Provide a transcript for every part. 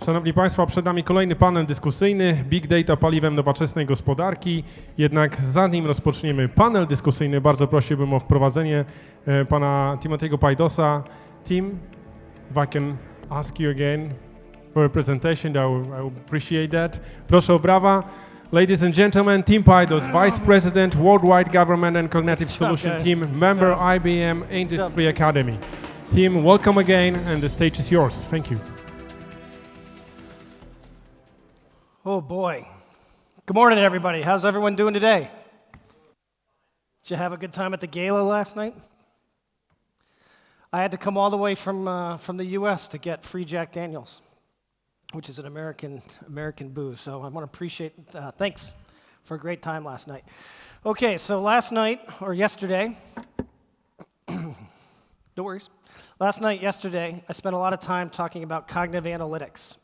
Szanowni Państwo, przed nami kolejny panel dyskusyjny Big Data paliwem nowoczesnej gospodarki. Jednak zanim rozpoczniemy panel dyskusyjny, bardzo prosiłbym o wprowadzenie pana Timothy'ego Paydosa. Tim, if I can ask you again for a presentation, I would appreciate that. Proszę o brawa. Ladies and gentlemen, Tim Paydos, Vice President, Worldwide Government and Cognitive Solution Team, member IBM Industry Academy. Tim, welcome again, and the stage is yours. Thank you. Oh boy. Good morning, everybody. How's everyone doing today? Did you have a good time at the gala last night? I had to come all the way from the U.S. to get free Jack Daniels, which is an American booze. So I want to appreciate, thanks for a great time last night. Okay, so last night, or yesterday, no worries. Yesterday, I spent a lot of time talking about cognitive analytics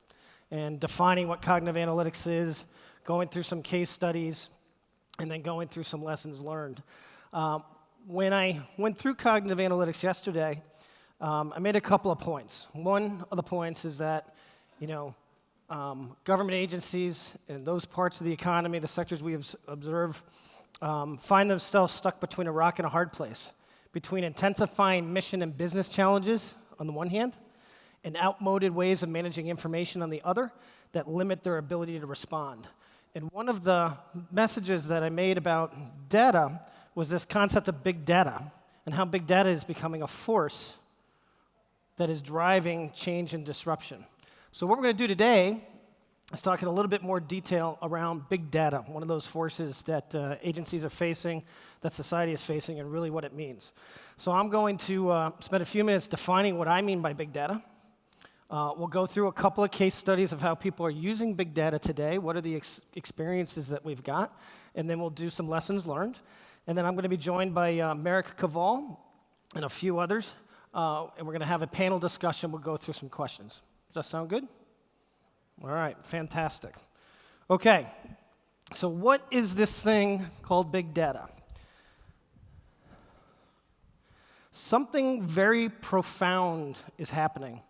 and defining what cognitive analytics is, going through some case studies, and then going through some lessons learned. When I went through cognitive analytics yesterday, I made a couple of points. One of the points is that, government agencies and those parts of the economy, the sectors we observe, find themselves stuck between a rock and a hard place, between intensifying mission and business challenges on the one hand, and outmoded ways of managing information on the other that limit their ability to respond. And one of the messages that I made about data was this concept of big data and how big data is becoming a force that is driving change and disruption. So what we're going to do today is talk in a little bit more detail around big data, one of those forces that agencies are facing, that society is facing, and really what it means. So I'm going to spend a few minutes defining what I mean by big data. We'll go through a couple of case studies of how people are using big data today, what are the experiences that we've got, and then we'll do some lessons learned. And then I'm going to be joined by Marek, Kowal, and a few others, and we're going to have a panel discussion. We'll go through some questions. Does that sound good? All right, fantastic. Okay, so what is this thing called big data? Something very profound is happening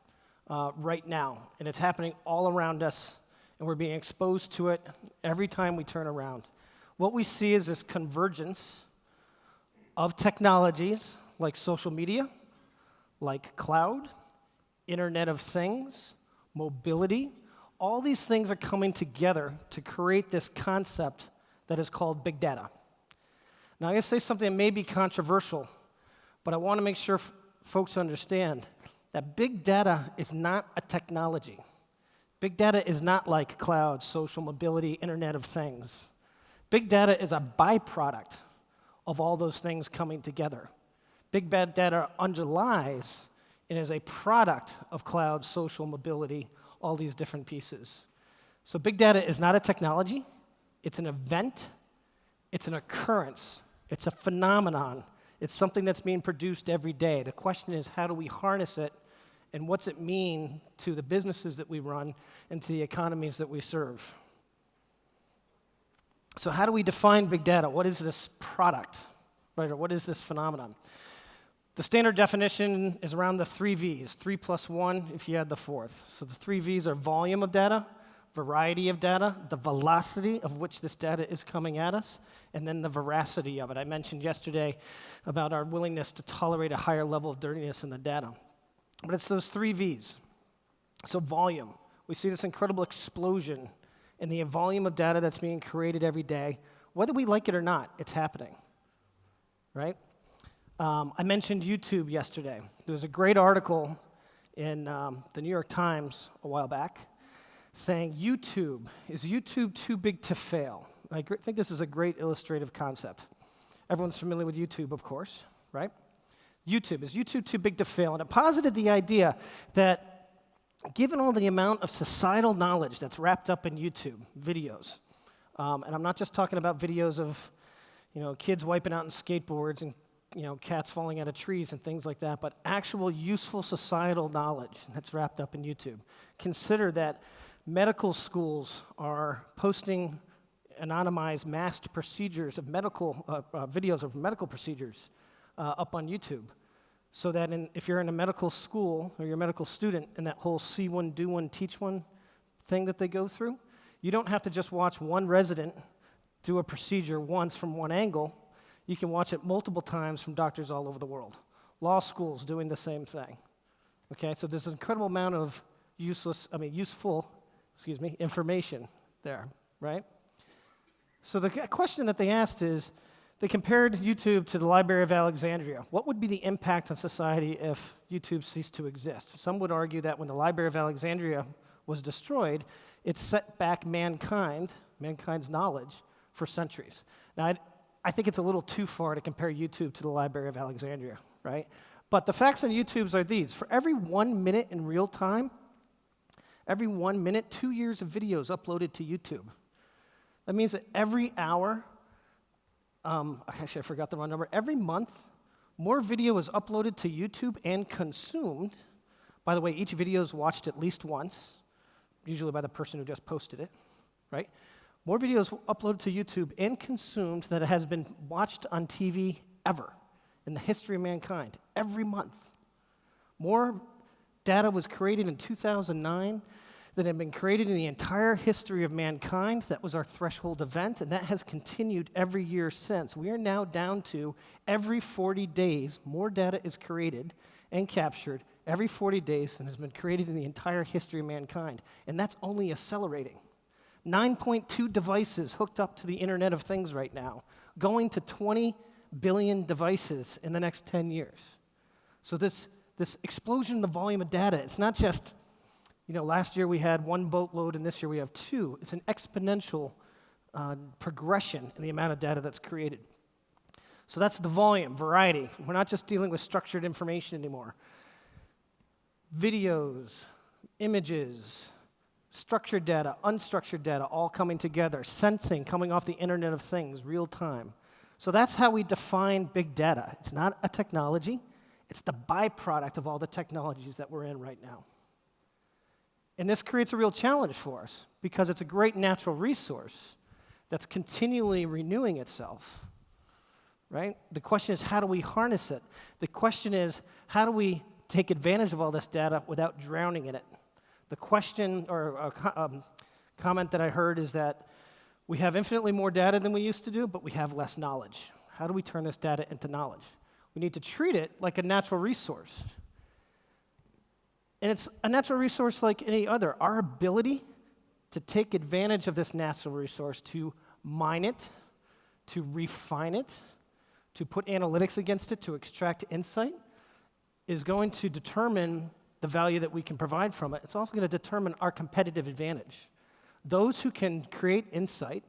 right now, and it's happening all around us, and we're being exposed to it every time we turn around. What we see is this convergence of technologies like social media, like cloud, Internet of Things, mobility. All these things are coming together to create this concept that is called big data. Now, I'm going to say something that may be controversial, but I want to make sure folks understand that big data is not a technology. Big data is not like cloud, social mobility, Internet of Things. Big data is a byproduct of all those things coming together. Big data underlies and is a product of cloud, social mobility, all these different pieces. So big data is not a technology, it's an event, it's an occurrence, it's a phenomenon, it's something that's being produced every day. The question is, how do we harness it, and what's it mean to the businesses that we run and to the economies that we serve? So how do we define big data? What is this product, right, or what is this phenomenon? The standard definition is around the 3 V's, 3 plus 1 if you add the fourth. So the 3 V's are volume of data, variety of data, the velocity of which this data is coming at us, and then the veracity of it. I mentioned yesterday about our willingness to tolerate a higher level of dirtiness in the data. But it's those 3 V's. So volume. We see this incredible explosion in the volume of data that's being created every day. Whether we like it or not, it's happening, right? I mentioned YouTube yesterday. There was a great article in the New York Times a while back saying, is YouTube too big to fail? I think this is a great illustrative concept. Everyone's familiar with YouTube, of course, right? Is YouTube too big to fail? And it posited the idea that given all the amount of societal knowledge that's wrapped up in YouTube videos, and I'm not just talking about videos of kids wiping out on skateboards and cats falling out of trees and things like that, but actual useful societal knowledge that's wrapped up in YouTube. Consider that medical schools are posting anonymized masked procedures of medical videos of medical procedures up on YouTube, so that if you're in a medical school or you're a medical student and that whole see one, do one, teach one thing that they go through. You don't have to just watch one resident do a procedure once from one angle. You can watch it multiple times from doctors all over the world. Law schools doing the same thing. Okay, so there's an incredible amount of useful information there, right? So the question that they asked is, they compared YouTube to the Library of Alexandria. What would be the impact on society if YouTube ceased to exist? Some would argue that when the Library of Alexandria was destroyed, it set back mankind's knowledge for centuries. Now, I think it's a little too far to compare YouTube to the Library of Alexandria, right? But the facts on YouTube are these. For every 1 minute in real time, every 1 minute, 2 years of videos uploaded to YouTube. That means that every hour, actually I forgot the wrong number, every month, more video is uploaded to YouTube and consumed. By the way, each video is watched at least once, usually by the person who just posted it, right? More videos uploaded to YouTube and consumed than it has been watched on TV ever in the history of mankind, every month. More data was created in 2009 than had been created in the entire history of mankind. That was our threshold event, and that has continued every year since. We are now down to every 40 days, more data is created and captured every 40 days than has been created in the entire history of mankind, and that's only accelerating. 9.2 devices hooked up to the Internet of Things right now, going to 20 billion devices in the next 10 years. So this explosion in the volume of data, it's not just, last year we had 1 boatload and this year we have 2. It's an exponential progression in the amount of data that's created. So that's the volume, variety. We're not just dealing with structured information anymore. Videos, images, structured data, unstructured data, all coming together, sensing, coming off the Internet of Things, real time. So that's how we define big data. It's not a technology, it's the byproduct of all the technologies that we're in right now. And this creates a real challenge for us because it's a great natural resource that's continually renewing itself, right? The question is, how do we harness it? The question is, how do we take advantage of all this data without drowning in it? The question or comment that I heard is that we have infinitely more data than we used to do, but we have less knowledge. How do we turn this data into knowledge? We need to treat it like a natural resource. And it's a natural resource like any other. Our ability to take advantage of this natural resource, to mine it, to refine it, to put analytics against it, to extract insight, is going to determine the value that we can provide from it. It's also going to determine our competitive advantage. Those who can create insight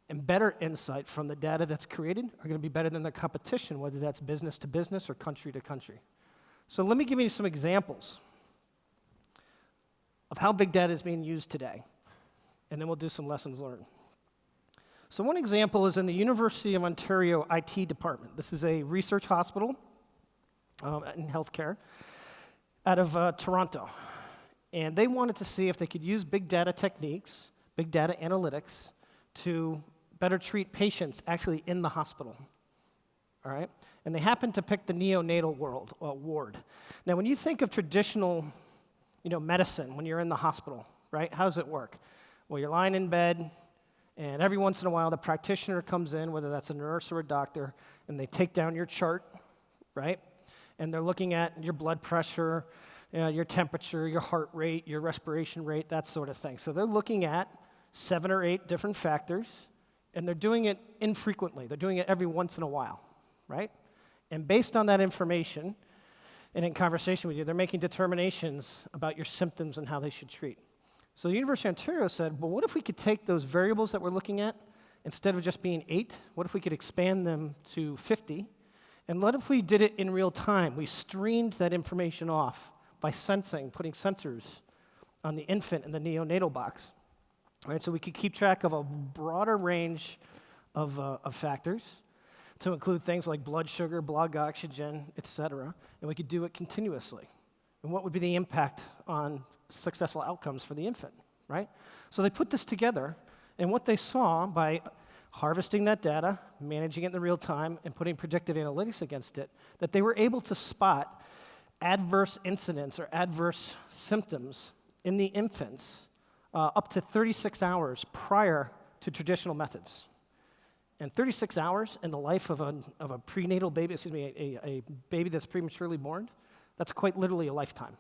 and better insight from the data that's created are going to be better than their competition, whether that's business to business or country to country. So let me give you some examples of how big data is being used today, and then we'll do some lessons learned. So one example is in the University of Ontario IT department. This is a research hospital in healthcare out of Toronto. And they wanted to see if they could use big data techniques, big data analytics, to better treat patients actually in the hospital. All right? And they happened to pick the neonatal ward. Now, when you think of traditional medicine when you're in the hospital, right? How does it work? Well, you're lying in bed, and every once in a while the practitioner comes in, whether that's a nurse or a doctor, and they take down your chart, right? And they're looking at your blood pressure, your temperature, your heart rate, your respiration rate, that sort of thing. So they're looking at 7 or 8 different factors, and they're doing it infrequently. They're doing it every once in a while, right? And based on that information, and in conversation with you, they're making determinations about your symptoms and how they should treat. So the University of Ontario said, well, what if we could take those variables that we're looking at, instead of just being 8, what if we could expand them to 50? And what if we did it in real time? We streamed that information off by sensing, putting sensors on the infant and the neonatal box. Right, so we could keep track of a broader range of factors to include things like blood sugar, blood oxygen, et cetera, and we could do it continuously. And what would be the impact on successful outcomes for the infant, right? So they put this together, and what they saw by harvesting that data, managing it in the real time, and putting predictive analytics against it, that they were able to spot adverse incidents or adverse symptoms in the infants up to 36 hours prior to traditional methods. And 36 hours in the life of a prenatal baby, a baby that's prematurely born, that's quite literally a lifetime,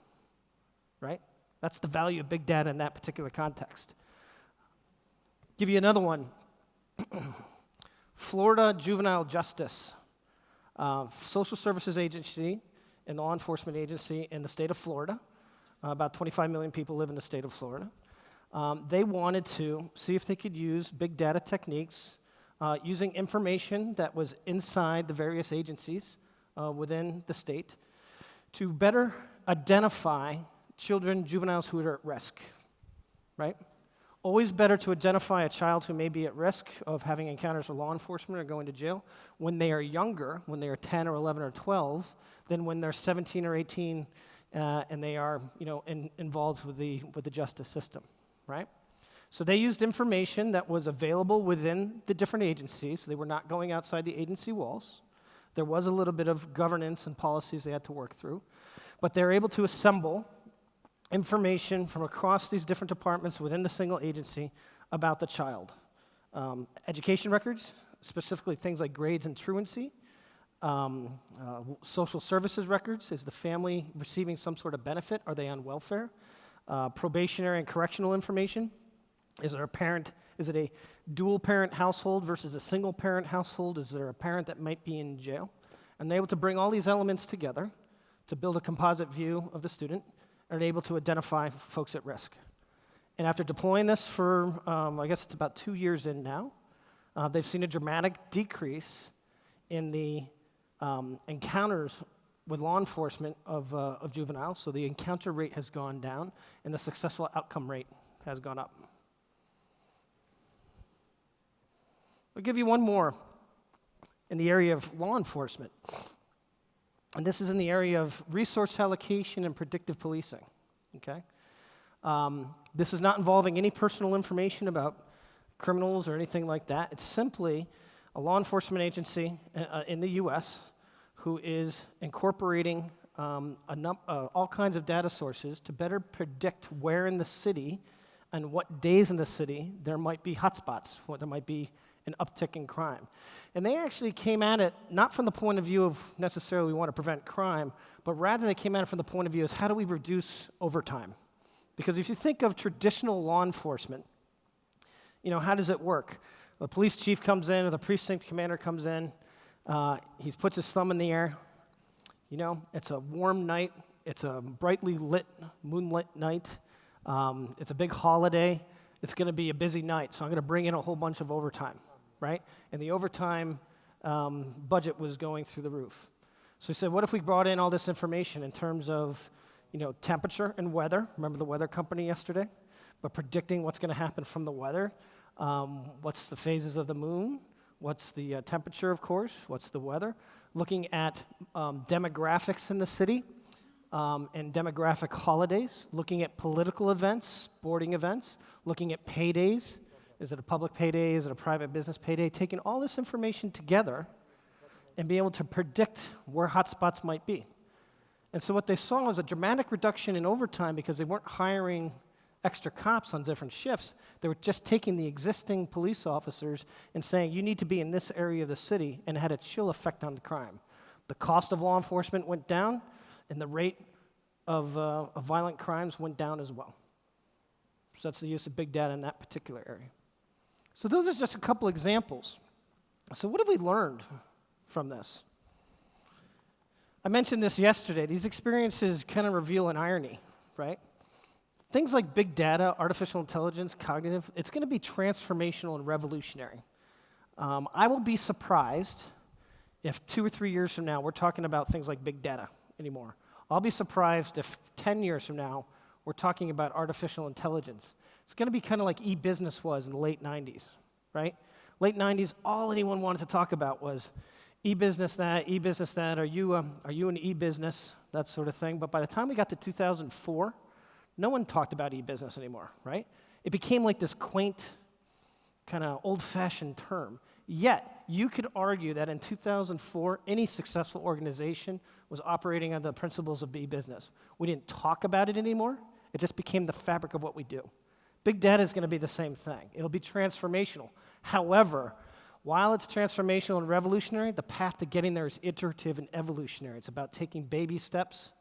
right? That's the value of big data in that particular context. Give you another one. Florida Juvenile Justice, social services agency and law enforcement agency in the state of Florida. About 25 million people live in the state of Florida. They wanted to see if they could use big data techniques using information that was inside the various agencies within the state to better identify children, juveniles who are at risk, right? Always better to identify a child who may be at risk of having encounters with law enforcement or going to jail when they are younger, when they are 10 or 11 or 12, than when they're 17 or 18 and they are, involved with the justice system, right? So they used information that was available within the different agencies. They were not going outside the agency walls. There was a little bit of governance and policies they had to work through, but they're able to assemble information from across these different departments within the single agency about the child. Education records, specifically things like grades and truancy. Social services records, is the family receiving some sort of benefit? Are they on welfare? Probationary and correctional information. Is it a dual parent household versus a single parent household? Is there a parent that might be in jail? And they're able to bring all these elements together to build a composite view of the student and able to identify folks at risk. And after deploying this for, I guess it's about 2 years in now, they've seen a dramatic decrease in the encounters with law enforcement of juveniles. So the encounter rate has gone down and the successful outcome rate has gone up. I'll give you one more in the area of law enforcement. And this is in the area of resource allocation and predictive policing, okay? This is not involving any personal information about criminals or anything like that. It's simply a law enforcement agency in the US who is incorporating all kinds of data sources to better predict where in the city and what days in the city there might be hotspots, what there might be an uptick in crime. And they actually came at it not from the point of view of necessarily we want to prevent crime, but rather they came at it from the point of view is how do we reduce overtime? Because if you think of traditional law enforcement, how does it work? The police chief comes in or the precinct commander comes in, he puts his thumb in the air, it's a warm night, it's a brightly lit, moonlit night, it's a big holiday, it's going to be a busy night, so I'm going to bring in a whole bunch of overtime. Right? And the overtime budget was going through the roof. So we said, what if we brought in all this information in terms of, temperature and weather? Remember the weather company yesterday? But predicting what's going to happen from the weather. What's the phases of the moon? What's the temperature, of course? What's the weather? Looking at demographics in the city and demographic holidays. Looking at political events, sporting events. Looking at paydays. Is it a public payday? Is it a private business payday? Taking all this information together and being able to predict where hotspots might be. And so what they saw was a dramatic reduction in overtime because they weren't hiring extra cops on different shifts. They were just taking the existing police officers and saying, you need to be in this area of the city, and it had a chill effect on the crime. The cost of law enforcement went down, and the rate of violent crimes went down as well. So that's the use of big data in that particular area. So those are just a couple examples. So what have we learned from this? I mentioned this yesterday. These experiences kind of reveal an irony, right? Things like big data, artificial intelligence, cognitive, it's going to be transformational and revolutionary. I will be surprised if 2 or 3 years from now we're talking about things like big data anymore. I'll be surprised if 10 years from now we're talking about artificial intelligence. It's going to be kind of like e-business was in the late 90s, right? Late 90s, all anyone wanted to talk about was e-business that, are you an e-business, that sort of thing. But by the time we got to 2004, no one talked about e-business anymore, right? It became like this quaint, kind of old-fashioned term. Yet, you could argue that in 2004, any successful organization was operating on the principles of e-business. We didn't talk about it anymore. It just became the fabric of what we do. Big data is going to be the same thing. It'll be transformational. However, while it's transformational and revolutionary, the path to getting there is iterative and evolutionary. It's about taking baby steps,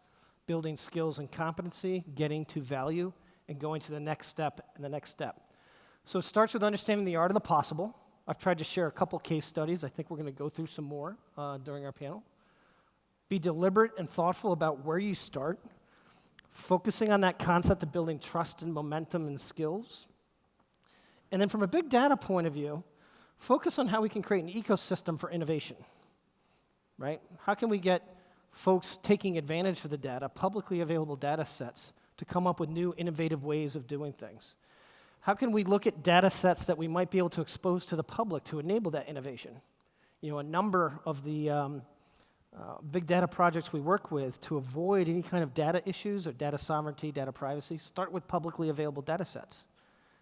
building skills and competency, getting to value, and going to the next step and the next step. So it starts with understanding the art of the possible. I've tried to share a couple case studies. I think we're going to go through some more during our panel. Be deliberate and thoughtful about where you start, focusing on that concept of building trust and momentum and skills. And then from a big data point of view, focus on how we can create an ecosystem for innovation, right? How can we get folks taking advantage of the data, publicly available data sets, to come up with new innovative ways of doing things? How can we look at data sets that we might be able to expose to the public to enable that innovation? You know, a number of the big data projects we work with to avoid any kind of data issues or data sovereignty, data privacy, start with publicly available data sets.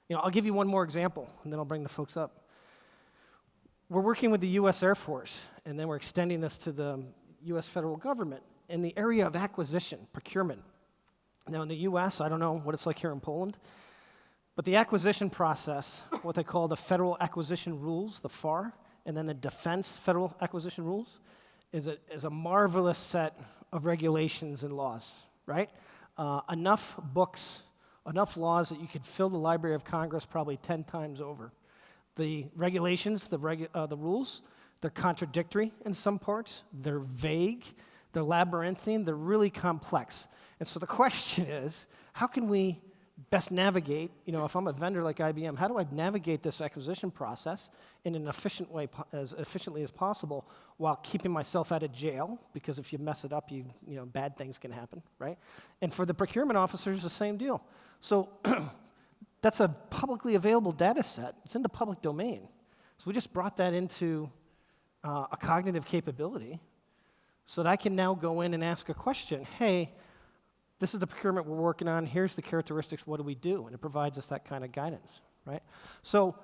You know, I'll give you one more example, and then I'll bring the folks up. We're working with the US Air Force, and then we're extending this to the US federal government in the area of acquisition, procurement. Now in the US, I don't know what it's like here in Poland, but the acquisition process, what they call the Federal Acquisition Rules, the FAR, and then the Defense Federal Acquisition Rules, is a marvelous set of regulations and laws, right? Enough books, enough laws that you could fill the Library of Congress probably 10 times over. The regulations, the rules, they're contradictory in some parts, they're vague, they're labyrinthine, they're really complex. And so the question is, how can we best navigate, you know, if I'm a vendor like IBM, how do I navigate this acquisition process in an efficient way, as efficiently as possible, while keeping myself out of jail? Because if you mess it up, you know, bad things can happen, right? And for the procurement officers, the same deal. So that's a publicly available data set. It's in the public domain. So we just brought that into a cognitive capability so that I can now go in and ask a question. Hey, this is the procurement we're working on. Here's the characteristics. What do we do? And it provides us that kind of guidance, right? So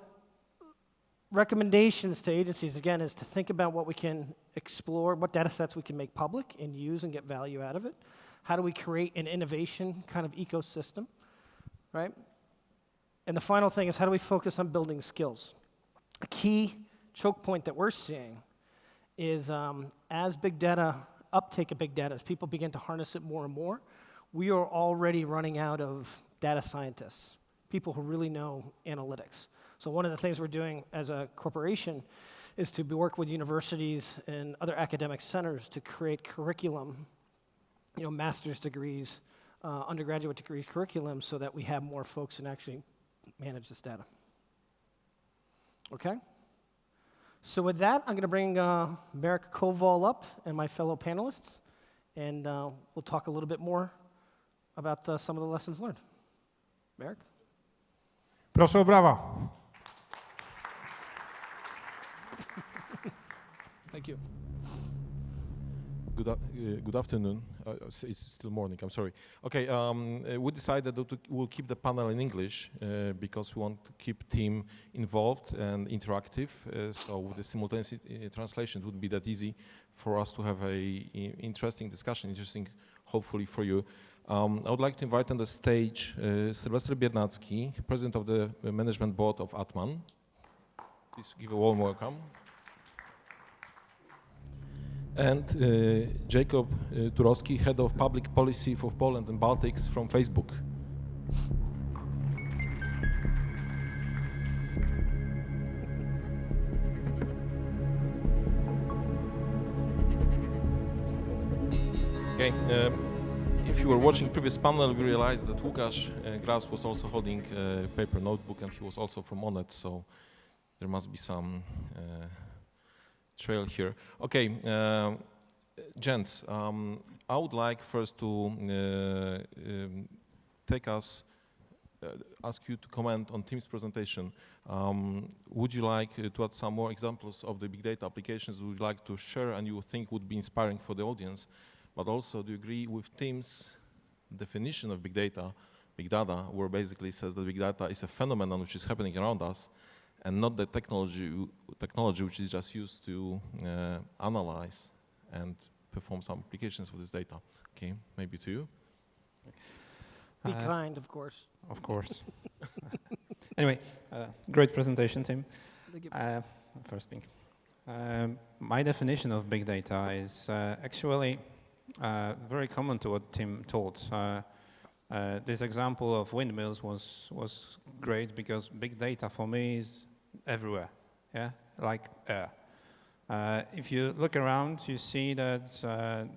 recommendations to agencies, again, is to think about what we can explore, what data sets we can make public and use and get value out of it. How do we create an innovation kind of ecosystem, right? And the final thing is, how do we focus on building skills? A key choke point that we're seeing is as big data, uptake of big data, as people begin to harness it more and more, we are already running out of data scientists, people who really know analytics. So one of the things we're doing as a corporation is to work with universities and other academic centers to create curriculum, you know, master's degrees, undergraduate degree curriculum, so that we have more folks and actually manage this data. Okay? So with that, I'm going to bring Marek Kowal up and my fellow panelists, and we'll talk a little bit more about some of the lessons learned. Marek? Proszę o brawa. Thank you. Good afternoon. It's still morning, I'm sorry. Okay, we decided that we'll keep the panel in English because we want to keep team involved and interactive. So with the simultaneous translation, it wouldn't be that easy for us to have a interesting discussion, interesting hopefully for you. I would like to invite on the stage Sylwester Biernacki, President of the Management Board of Atman. Please give a warm welcome. And Jacob Turowski, Head of Public Policy for Poland and Baltics from Facebook. Okay, if you were watching previous panel, we realized that Łukasz Gras was also holding a paper notebook, and he was also from Onet, so there must be some trail here. Okay, gents, I would like first to ask you to comment on Tim's presentation. Would you like to add some more examples of the big data applications you would like to share and you think would be inspiring for the audience? But also, do you agree with Tim's definition of big data, where basically says that big data is a phenomenon which is happening around us, and not the technology which is just used to analyze and perform some applications for this data? Okay, maybe to you. Be kind, of course. Of course. Anyway, great presentation, Tim. Thank you. First thing, my definition of big data is actually very common to what Tim told. This example of windmills was great because big data for me is everywhere, yeah, like air. If you look around, you see that a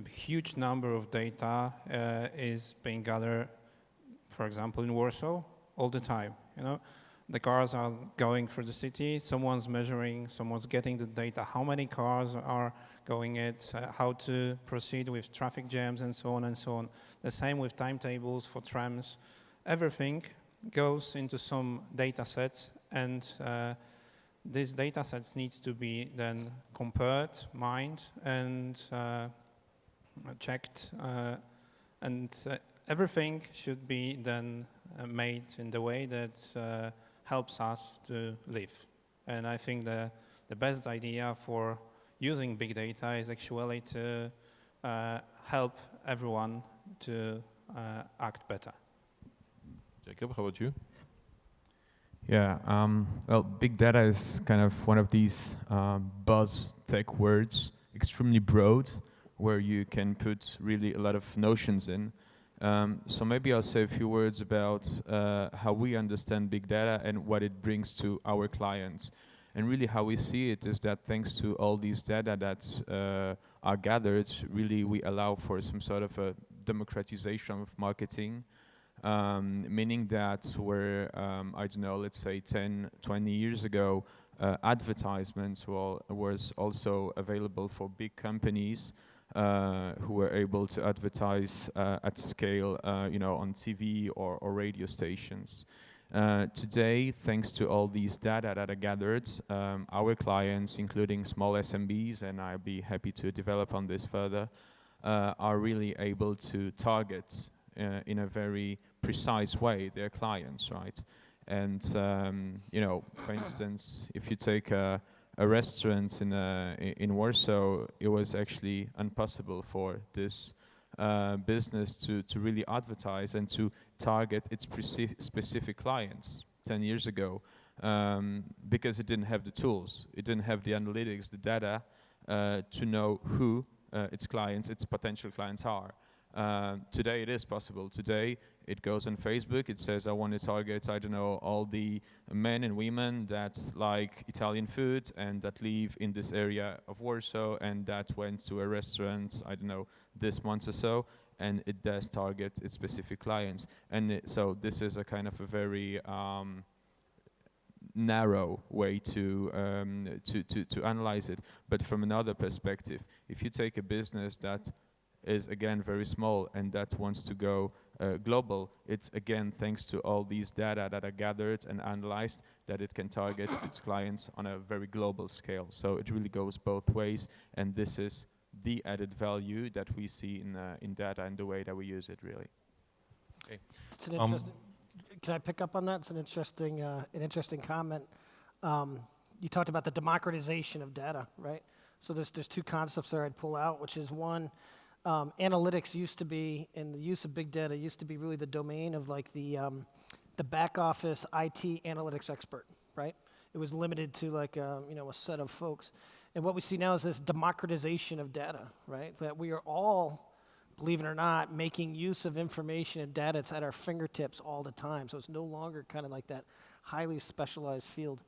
huge number of data is being gathered, for example, in Warsaw all the time. You know, the cars are going through the city. Someone's measuring. Someone's getting the data. How many cars are going it? How to proceed with traffic jams and so on and so on. The same with timetables for trams. Everything goes into some data sets, and these data sets needs to be then compared, mined, and checked, and everything should be then made in the way that helps us to live. And I think the best idea for using big data is actually to help everyone to act better. Jacob, how about you? Yeah, well, big data is kind of one of these buzz tech words, extremely broad, where you can put really a lot of notions in. So maybe I'll say a few words about how we understand big data and what it brings to our clients. And really how we see it is that thanks to all these data that are gathered, really we allow for some sort of a democratization of marketing, meaning that where, I don't know, let's say 10, 20 years ago, advertisements was also available for big companies who were able to advertise at scale, you know, on TV or radio stations. Today, thanks to all these data that are gathered, our clients, including small SMBs, and I'll be happy to develop on this further, are really able to target in a very precise way their clients, right? And you know, for instance, if you take a restaurant in Warsaw, it was actually impossible for this business to really advertise and to target its specific clients 10 years ago, because it didn't have the tools, it didn't have the analytics, the data to know who its clients, its potential clients are. Today it is possible. Today it goes on Facebook, it says I want to target, I don't know, all the men and women that like Italian food and that live in this area of Warsaw and that went to a restaurant, I don't know, this month or so, and it does target its specific clients. And so this is a kind of a very narrow way to analyze it. But from another perspective, if you take a business that is again very small and that wants to go global, it's again thanks to all these data that are gathered and analyzed that it can target its clients on a very global scale. So it really goes both ways, and this is the added value that we see in data and the way that we use it, really. Okay. It's an interesting. Can I pick up on that? It's an interesting comment. You talked about the democratization of data, right? So there's two concepts there I'd pull out, which is one. Analytics used to be, and the use of big data used to be really the domain of like the back office IT analytics expert, right? It was limited to like a set of folks. And what we see now is this democratization of data, right? That we are all, believe it or not, making use of information and data. It's at our fingertips all the time. So it's no longer kind of like that highly specialized field.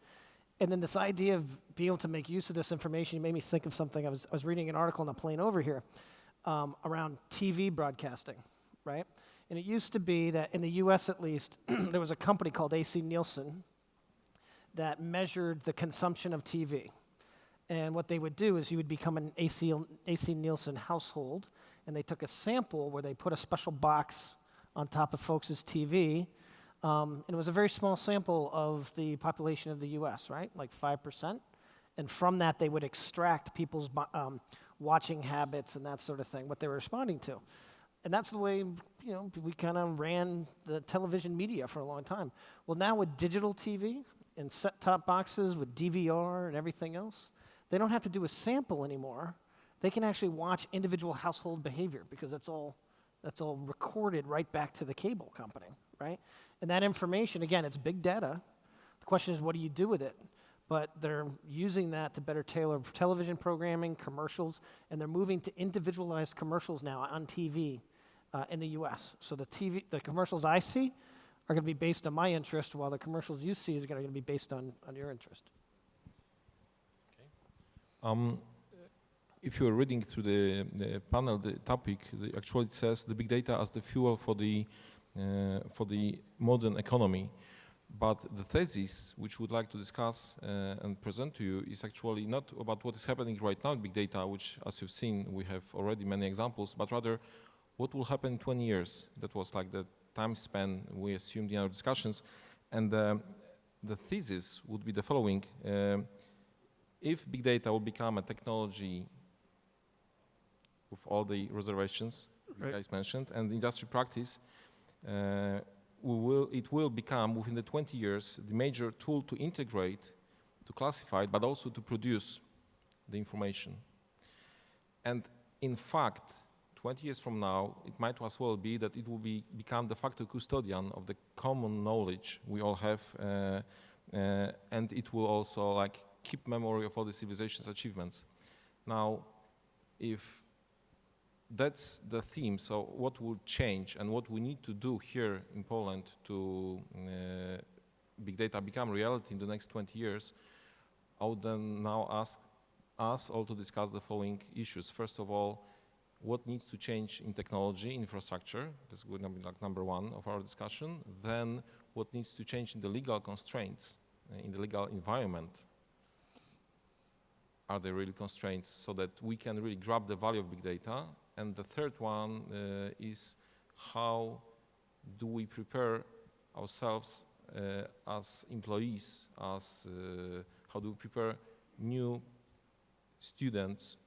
And then this idea of being able to make use of this information made me think of something. I was reading an article on the plane over here. Around TV broadcasting, right? And it used to be that in the US at least, there was a company called AC Nielsen that measured the consumption of TV. And what they would do is you would become an AC Nielsen household, and they took a sample where they put a special box on top of folks' TV, and it was a very small sample of the population of the US, right? Like 5%. And from that, they would extract people's watching habits and that sort of thing, what they were responding to. And that's the way, we kind of ran the television media for a long time. Well, now with digital TV and set-top boxes with DVR and everything else, they don't have to do a sample anymore. They can actually watch individual household behavior because that's all recorded right back to the cable company, right? And that information, again, it's big data. The question is, what do you do with it? But they're using that to better tailor television programming, commercials, and they're moving to individualized commercials now on TV in the US. So the commercials I see are going to be based on my interest, while the commercials you see is going to be based on your interest. If you're reading through the panel, the topic, actually it says the big data as the fuel for the modern economy. But the thesis which we'd like to discuss and present to you is actually not about what is happening right now in big data, which, as you've seen, we have already many examples, but rather what will happen in 20 years. That was like the time span we assumed in our discussions. And the thesis would be the following. If big data will become a technology with all the reservations you guys mentioned, and industry practice, it will become, within the 20 years, the major tool to integrate, to classify, but also to produce the information. And in fact, 20 years from now, it might as well be that it will become de facto custodian of the common knowledge we all have, and it will also like keep memory of all the civilization's achievements. Now, if that's the theme, so what will change and what we need to do here in Poland to big data become reality in the next 20 years, I would then now ask us all to discuss the following issues. First of all, what needs to change in technology, infrastructure, that's going to be like number one of our discussion. Then what needs to change in the legal constraints, in the legal environment. Are there really constraints so that we can really grab the value of big data? And the third one is how do we prepare ourselves as employees, how do we prepare new students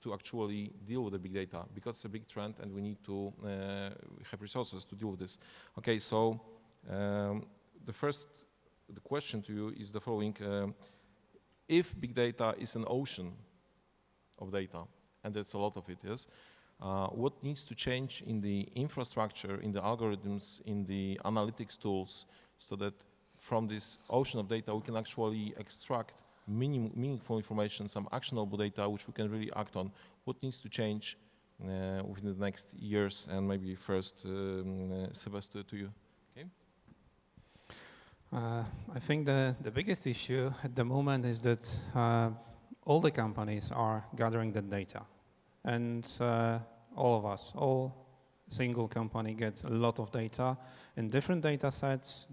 to actually deal with the big data, because it's a big trend and we need to have resources to deal with this. Okay, so the question to you is the following. If big data is an ocean of data, and that's a lot of it, yes, what needs to change in the infrastructure, in the algorithms, in the analytics tools, so that from this ocean of data we can actually extract meaningful information, some actionable data which we can really act on? What needs to change within the next years? And maybe first, Sylvester, to you. Okay. I think the biggest issue at the moment is that all the companies are gathering the data, and all of us, all single company gets a lot of data in different data sets,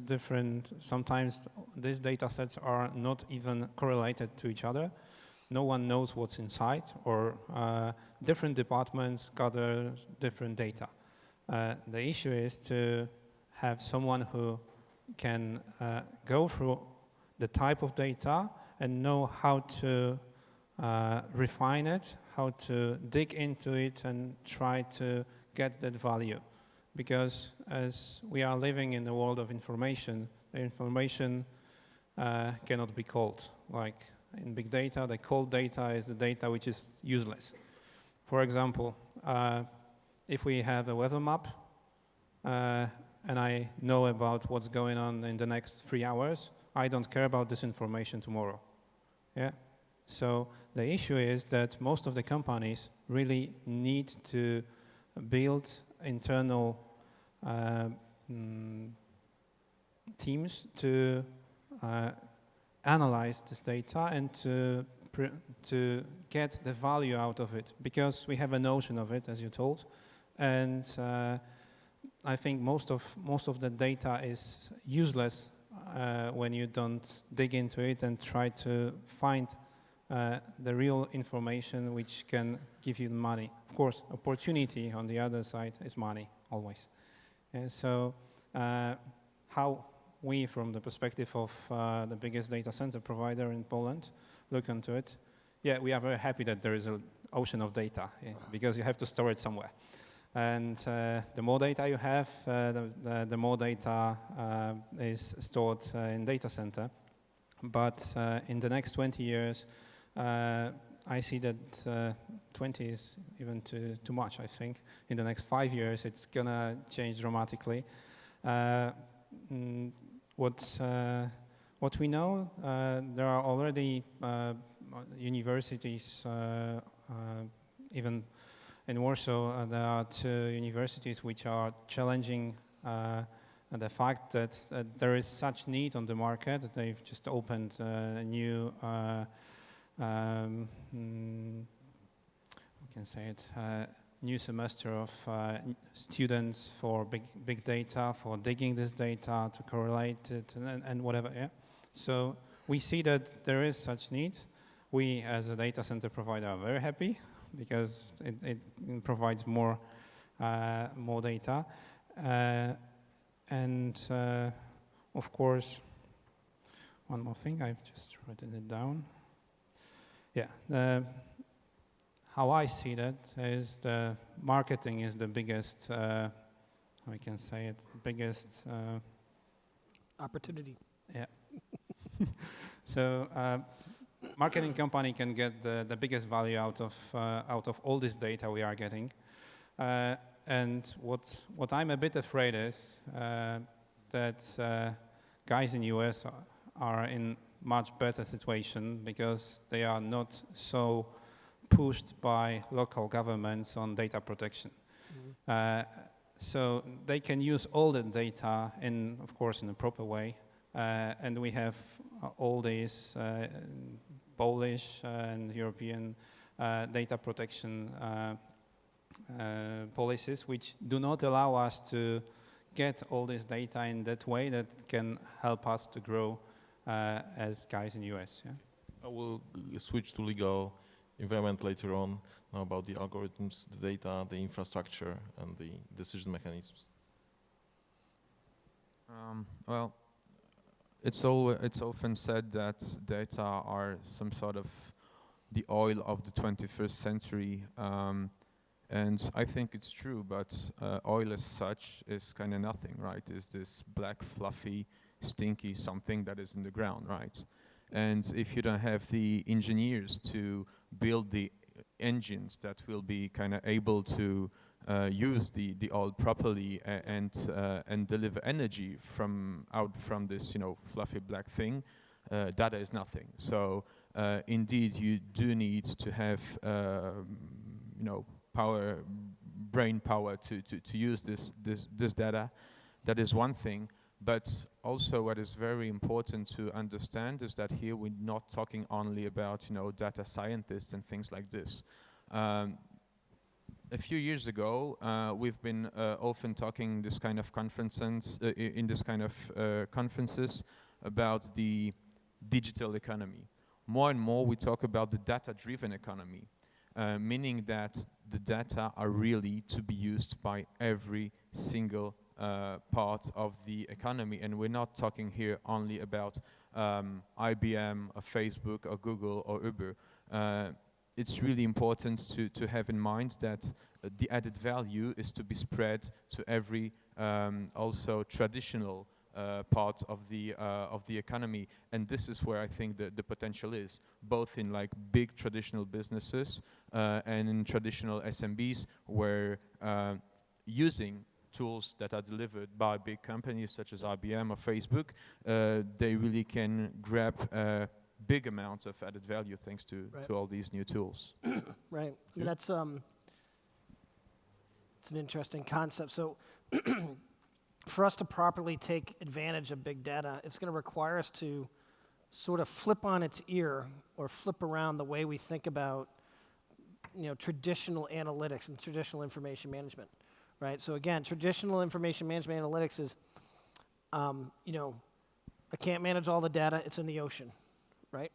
sometimes these data sets are not even correlated to each other. No one knows what's inside, or different departments gather different data. The issue is to have someone who can go through the type of data and know how to refine it, how to dig into it and try to get that value. Because as we are living in the world of information, the information cannot be cold. Like in big data, the cold data is the data which is useless. For example, if we have a weather map, and I know about what's going on in the next 3 hours, I don't care about this information tomorrow. Yeah. So the issue is that most of the companies really need to build internal teams to analyze this data and to get the value out of it, because we have a notion of it, as you told, and I think most of the data is useless when you don't dig into it and try to find the real information which can give you money. Of course, opportunity on the other side is money, always. And so how we, from the perspective of the biggest data center provider in Poland, look into it? Yeah, we are very happy that there is an ocean of data, because you have to store it somewhere. And the more data you have, the more data is stored in data center. But in the next 20 years, I see that 20 is even too much, I think. In the next 5 years, it's going to change dramatically. What we know, there are already universities, even in Warsaw, there are 2 universities which are challenging the fact that there is such need on the market that they've just opened a new, we can say it, new semester of students for big data, for digging this data, to correlate it, and whatever, yeah. So we see that there is such need. We, as a data center provider, are very happy because it provides more data. And of course, one more thing, I've just written it down. Yeah, how I see that is the marketing is the biggest, we can say it, biggest Opportunity. yeah. So marketing company can get the biggest value out of all this data we are getting. And what I'm a bit afraid is that guys in US are in much better situation because they are not so pushed by local governments on data protection. So they can use all the data of course, in a proper way. And we have all these Polish and European data protection policies, which do not allow us to get all this data in that way that can help us to grow as guys in US. Yeah? I will switch to legal environment later on, now about the algorithms, the data, the infrastructure, and the decision mechanisms. Well, it's often said that data are some sort of the oil of the 21st century, and I think it's true, but oil as such is kind of nothing, right? It's this black, fluffy, stinky something that is in the ground, right? And if you don't have the engineers to build the engines that will be kind of able to use the oil properly and deliver energy from this fluffy black thing, data is nothing. So indeed, you do need to have brain power to use this data. That is one thing. But also what is very important to understand is that here we're not talking only about data scientists and things like this. A few years ago, we've been often talking this kind of conferences in this kind of conferences about the digital economy. More and more we talk about the data-driven economy, meaning that the data are really to be used by every single part of the economy, and we're not talking here only about IBM or Facebook or Google or Uber. It's really important to have in mind that the added value is to be spread to every also traditional part of the economy, and this is where I think the potential is, both in like big traditional businesses and in traditional SMBs, where using tools that are delivered by big companies such as IBM or Facebook, they really can grab a big amount of added value thanks to all these new tools. Right. I mean, that's it's an interesting concept. So for us to properly take advantage of big data, it's going to require us to sort of flip on its ear or flip around the way we think about traditional analytics and traditional information management. Right. So again, traditional information management analytics is, I can't manage all the data. It's in the ocean, right?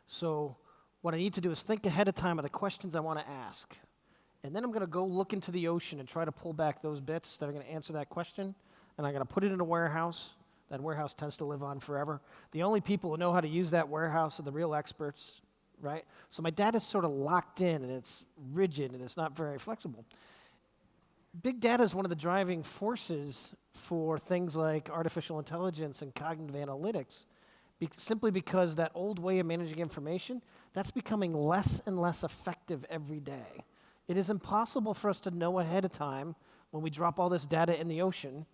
So what I need to do is think ahead of time of the questions I want to ask, and then I'm going to go look into the ocean and try to pull back those bits that are going to answer that question, and I'm going to put it in a warehouse. That warehouse tends to live on forever. The only people who know how to use that warehouse are the real experts, right? So my data is sort of locked in, and it's rigid, and it's not very flexible. Big data is one of the driving forces for things like artificial intelligence and cognitive analytics, simply because that old way of managing information, that's becoming less and less effective every day. It is impossible for us to know ahead of time when we drop all this data in the ocean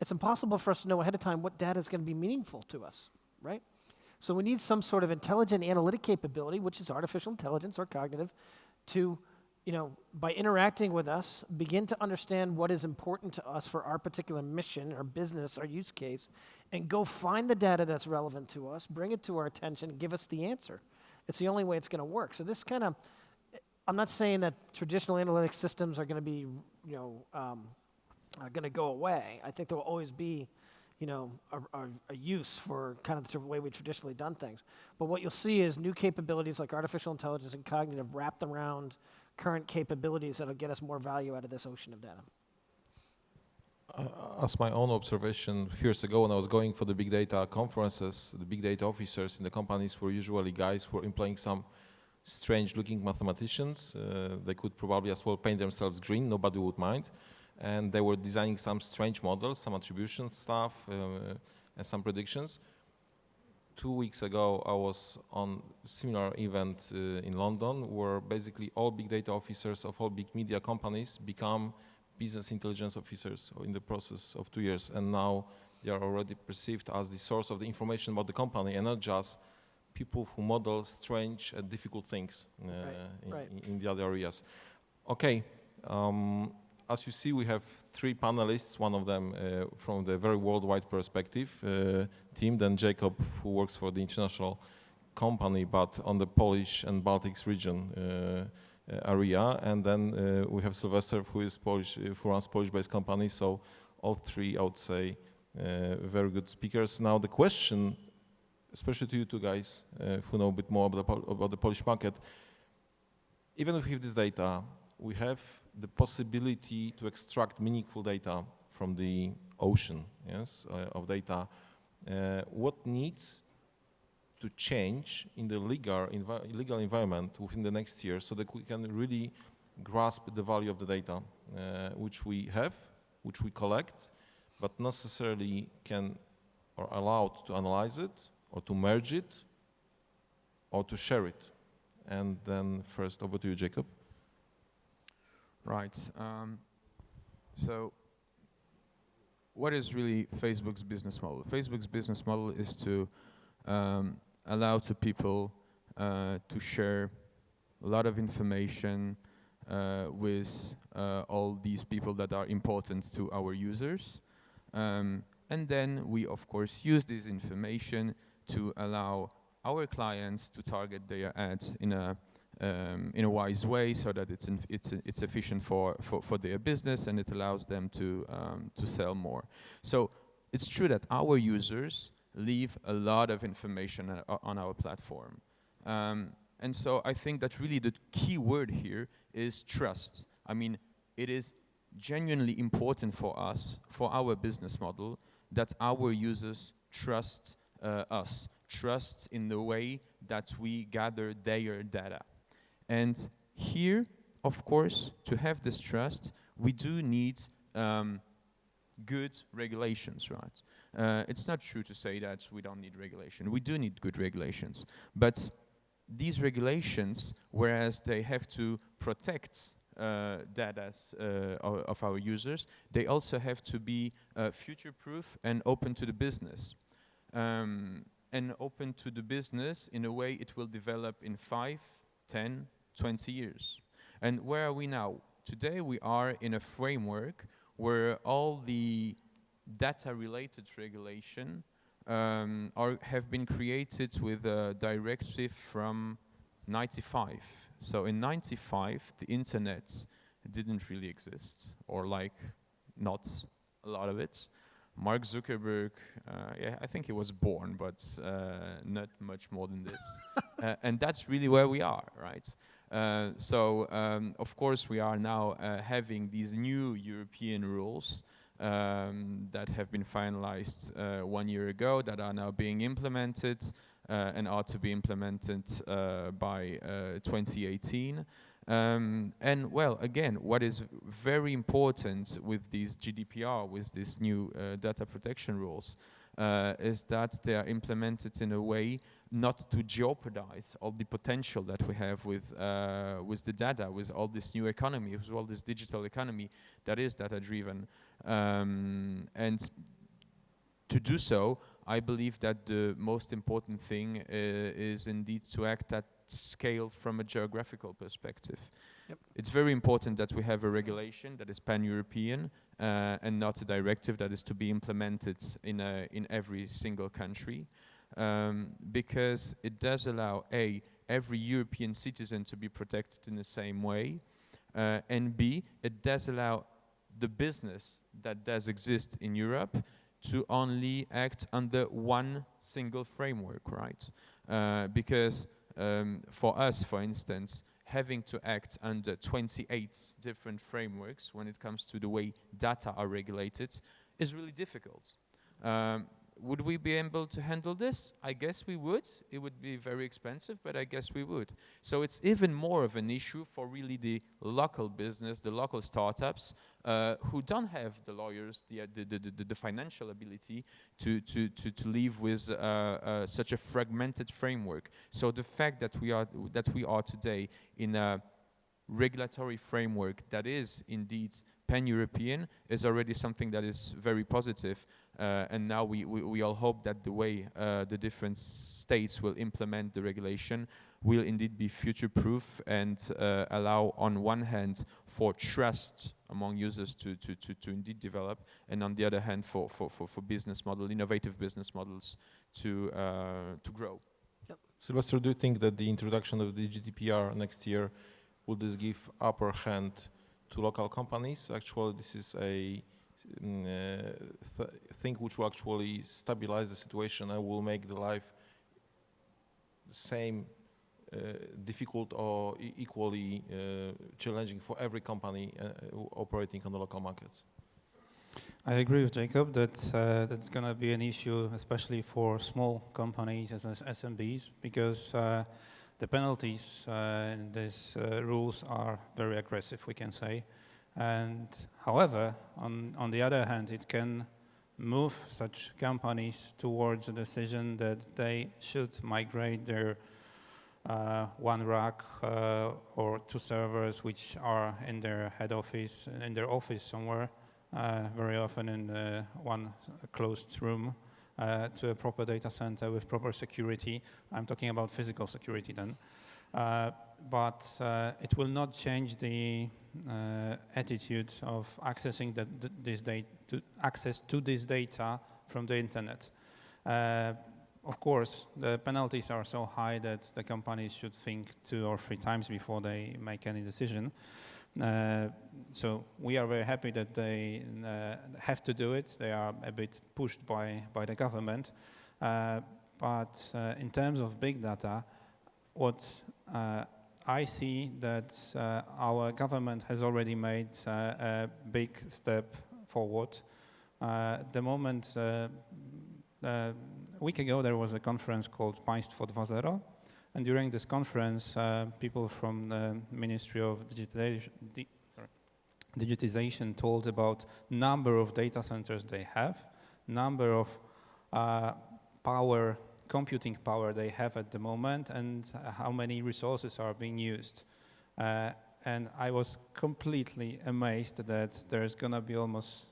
it's impossible for us to know ahead of time what data is going to be meaningful to us, right? So we need some sort of intelligent analytic capability, which is artificial intelligence or cognitive, to, by interacting with us, begin to understand what is important to us for our particular mission, our business, our use case, and go find the data that's relevant to us, bring it to our attention, give us the answer. It's the only way it's going to work. So this kind of, I'm not saying that traditional analytic systems are going to be, are going to go away. I think there will always be, a use for kind of the way we traditionally done things. But what you'll see is new capabilities like artificial intelligence and cognitive wrapped around current capabilities that'll get us more value out of this ocean of data. As my own observation, a few years ago when I was going for the big data conferences, the big data officers in the companies were usually guys who were employing some strange-looking mathematicians. They could probably as well paint themselves green, nobody would mind. And they were designing some strange models, some attribution stuff, and some predictions. 2 weeks ago, I was on a similar event in London, where basically all big data officers of all big media companies become business intelligence officers in the process of 2 years. And now they are already perceived as the source of the information about the company, and not just people who model strange and difficult things in the other areas. Okay. As you see, we have 3 panelists, one of them from the very worldwide perspective team, then Jacob, who works for the international company, but on the Polish and Baltics region area, and then we have Sylwester, who is Polish, who runs Polish-based company. So all 3, I would say, very good speakers. Now the question, especially to you 2 guys who know a bit more about the Polish market, even if we have this data, we have the possibility to extract meaningful data from the ocean, of data. What needs to change in the legal environment within the next year so that we can really grasp the value of the data which we have, which we collect, but not necessarily can or allowed to analyze it or to merge it or to share it? And then first over to you, Jacob. Right. So what is really Facebook's business model? Facebook's business model is to allow to people to share a lot of information with all these people that are important to our users. And then we, of course, use this information to allow our clients to target their ads in a wise way, so that it's efficient for their business, and it allows them to sell more. So it's true that our users leave a lot of information on our platform, and so I think that really the key word here is trust. I mean, it is genuinely important for us, for our business model, that our users trust us, trust in the way that we gather their data. And here, of course, to have this trust, we do need good regulations, right? It's not true to say that we don't need regulation. We do need good regulations. But these regulations, whereas they have to protect data of our users, they also have to be future-proof and open to the business. And open to the business in a way it will develop in 5, 10, 20 years. And where are we now? Today we are in a framework where all the data-related regulation have been created with a directive from 95. So in 95, the internet didn't really exist, or like not a lot of it. Mark Zuckerberg, yeah, I think he was born, but not much more than this. And that's really where we are, right? So, of course, we are now having these new European rules that have been finalized 1 year ago, that are now being implemented and are to be implemented by 2018. And well, again, what is very important with these GDPR, with these new data protection rules, is that they are implemented in a way not to jeopardize all the potential that we have with the data, with all this new economy, with all this digital economy that is data-driven. And to do so, I believe that the most important thing is indeed to act at scale from a geographical perspective. Yep. It's very important that we have a regulation that is pan-European and not a directive that is to be implemented in every single country, because it does allow every European citizen to be protected in the same way, and B, it does allow the business that does exist in Europe to only act under one single framework, right? Because for us, for instance, having to act under 28 different frameworks when it comes to the way data are regulated is really difficult. Would we be able to handle this? I guess we would. It would be very expensive, but I guess we would. So it's even more of an issue for really the local business, the local startups, who don't have the lawyers, the financial ability to live with such a fragmented framework. So the fact that we are today in a regulatory framework that is indeed pan-European is already something that is very positive. And now we all hope that the way the different states will implement the regulation will indeed be future-proof and allow, on one hand, for trust among users to indeed develop, and on the other hand, for business model, innovative business models to grow. Yep. Sylwester, do you think that the introduction of the GDPR next year will this give upper hand to local companies? Actually, this is a thing which will actually stabilize the situation and will make the life same difficult or equally challenging for every company operating on the local markets. I agree with Jacob that that's going to be an issue, especially for small companies as SMBs, because the penalties in these rules are very aggressive, we can say. And however, on the other hand, it can move such companies towards a decision that they should migrate their one rack or two servers which are in their head office, in their office somewhere, very often in one closed room, to a proper data center with proper security. I'm talking about physical security then. But it will not change the attitude of accessing access to this data from the internet. Of course, the penalties are so high that the companies should think 2 or 3 times before they make any decision. So we are very happy that they have to do it. They are a bit pushed by the government. But in terms of big data, what I see that our government has already made a big step forward. The moment, a week ago, there was a conference called Państwo 2.0, and during this conference, people from the Ministry of Digitization told about number of data centers they have, number of computing power they have at the moment, and how many resources are being used. And I was completely amazed that there's going to be almost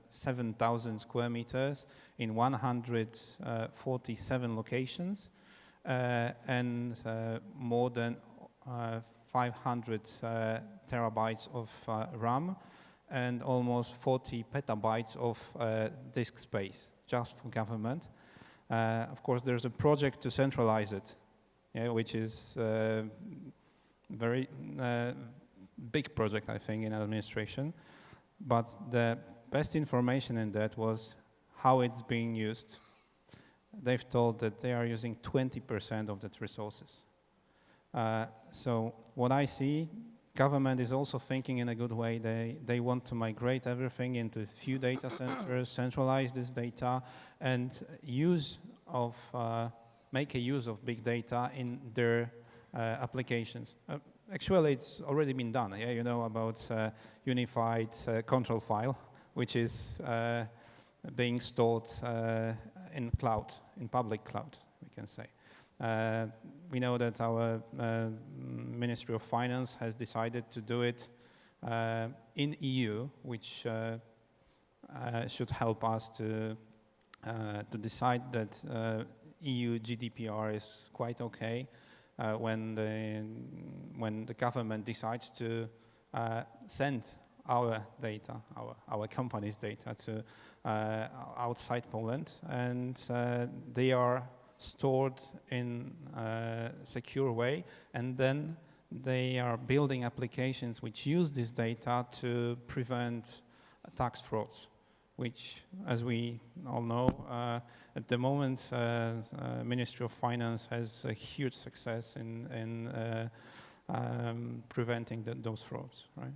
7,000 square meters in 147 locations, and more than 500 terabytes of RAM, and almost 40 petabytes of disk space, just for government. Of course, there's a project to centralize it, which is very big project, I think, in administration. But the best information in that was how it's being used. They've told that they are using 20% of that resources. So what I see, government is also thinking in a good way. They want to migrate everything into few data centers, centralize this data, and make a use of big data in their applications. Actually, it's already been done. Yeah, you know about unified control file, which is being stored in cloud, in public cloud, we can say. We know that our Ministry of Finance has decided to do it in EU, which should help us to decide that EU GDPR is quite okay when the government decides to send our data, our company's data to outside Poland, and they are stored in a secure way, and then they are building applications which use this data to prevent tax frauds, which, as we all know, at the moment, Ministry of Finance has a huge success in preventing those frauds, right?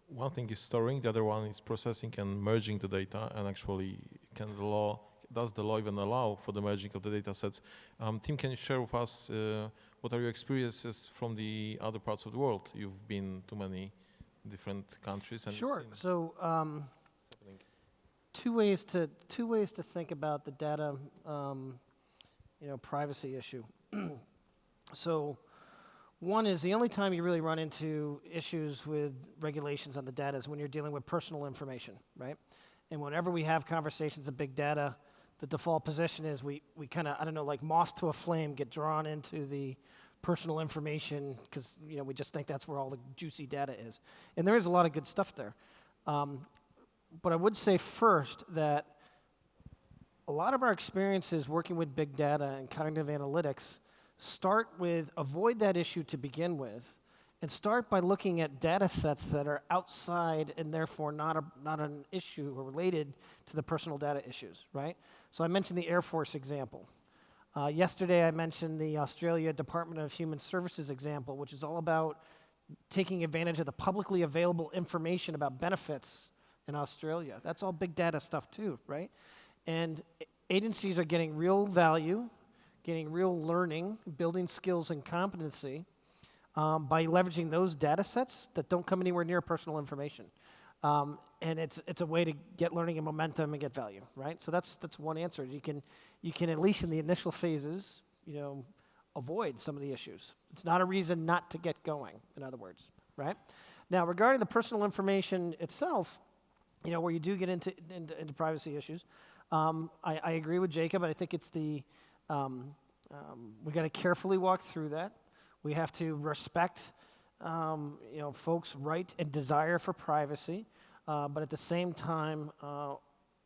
One thing is storing, the other one is processing and merging the data, and actually does the law even allow for the merging of the data sets? Tim, can you share with us what are your experiences from the other parts of the world? You've been to many different countries. And Sure. So two ways to think about the data privacy issue. So one is the only time you really run into issues with regulations on the data is when you're dealing with personal information, right? And whenever we have conversations of big data, the default position is we kind of, I don't know, like moth to a flame, get drawn into the personal information because we just think that's where all the juicy data is. And there is a lot of good stuff there. But I would say first that a lot of our experiences working with big data and cognitive analytics start with avoid that issue to begin with, and start by looking at data sets that are outside and therefore not an issue or related to the personal data issues, right? So I mentioned the Air Force example. Yesterday I mentioned the Australia Department of Human Services example, which is all about taking advantage of the publicly available information about benefits in Australia. That's all big data stuff too, right? And agencies are getting real value, getting real learning, building skills and competency by leveraging those data sets that don't come anywhere near personal information. And it's a way to get learning and momentum and get value, right? So that's one answer. You can at least in the initial phases, avoid some of the issues. It's not a reason not to get going, in other words, right? Now, regarding the personal information itself, where you do get into privacy issues, I agree with Jacob, but I think it's we got to carefully walk through that. We have to respect, folks' right and desire for privacy, but at the same time,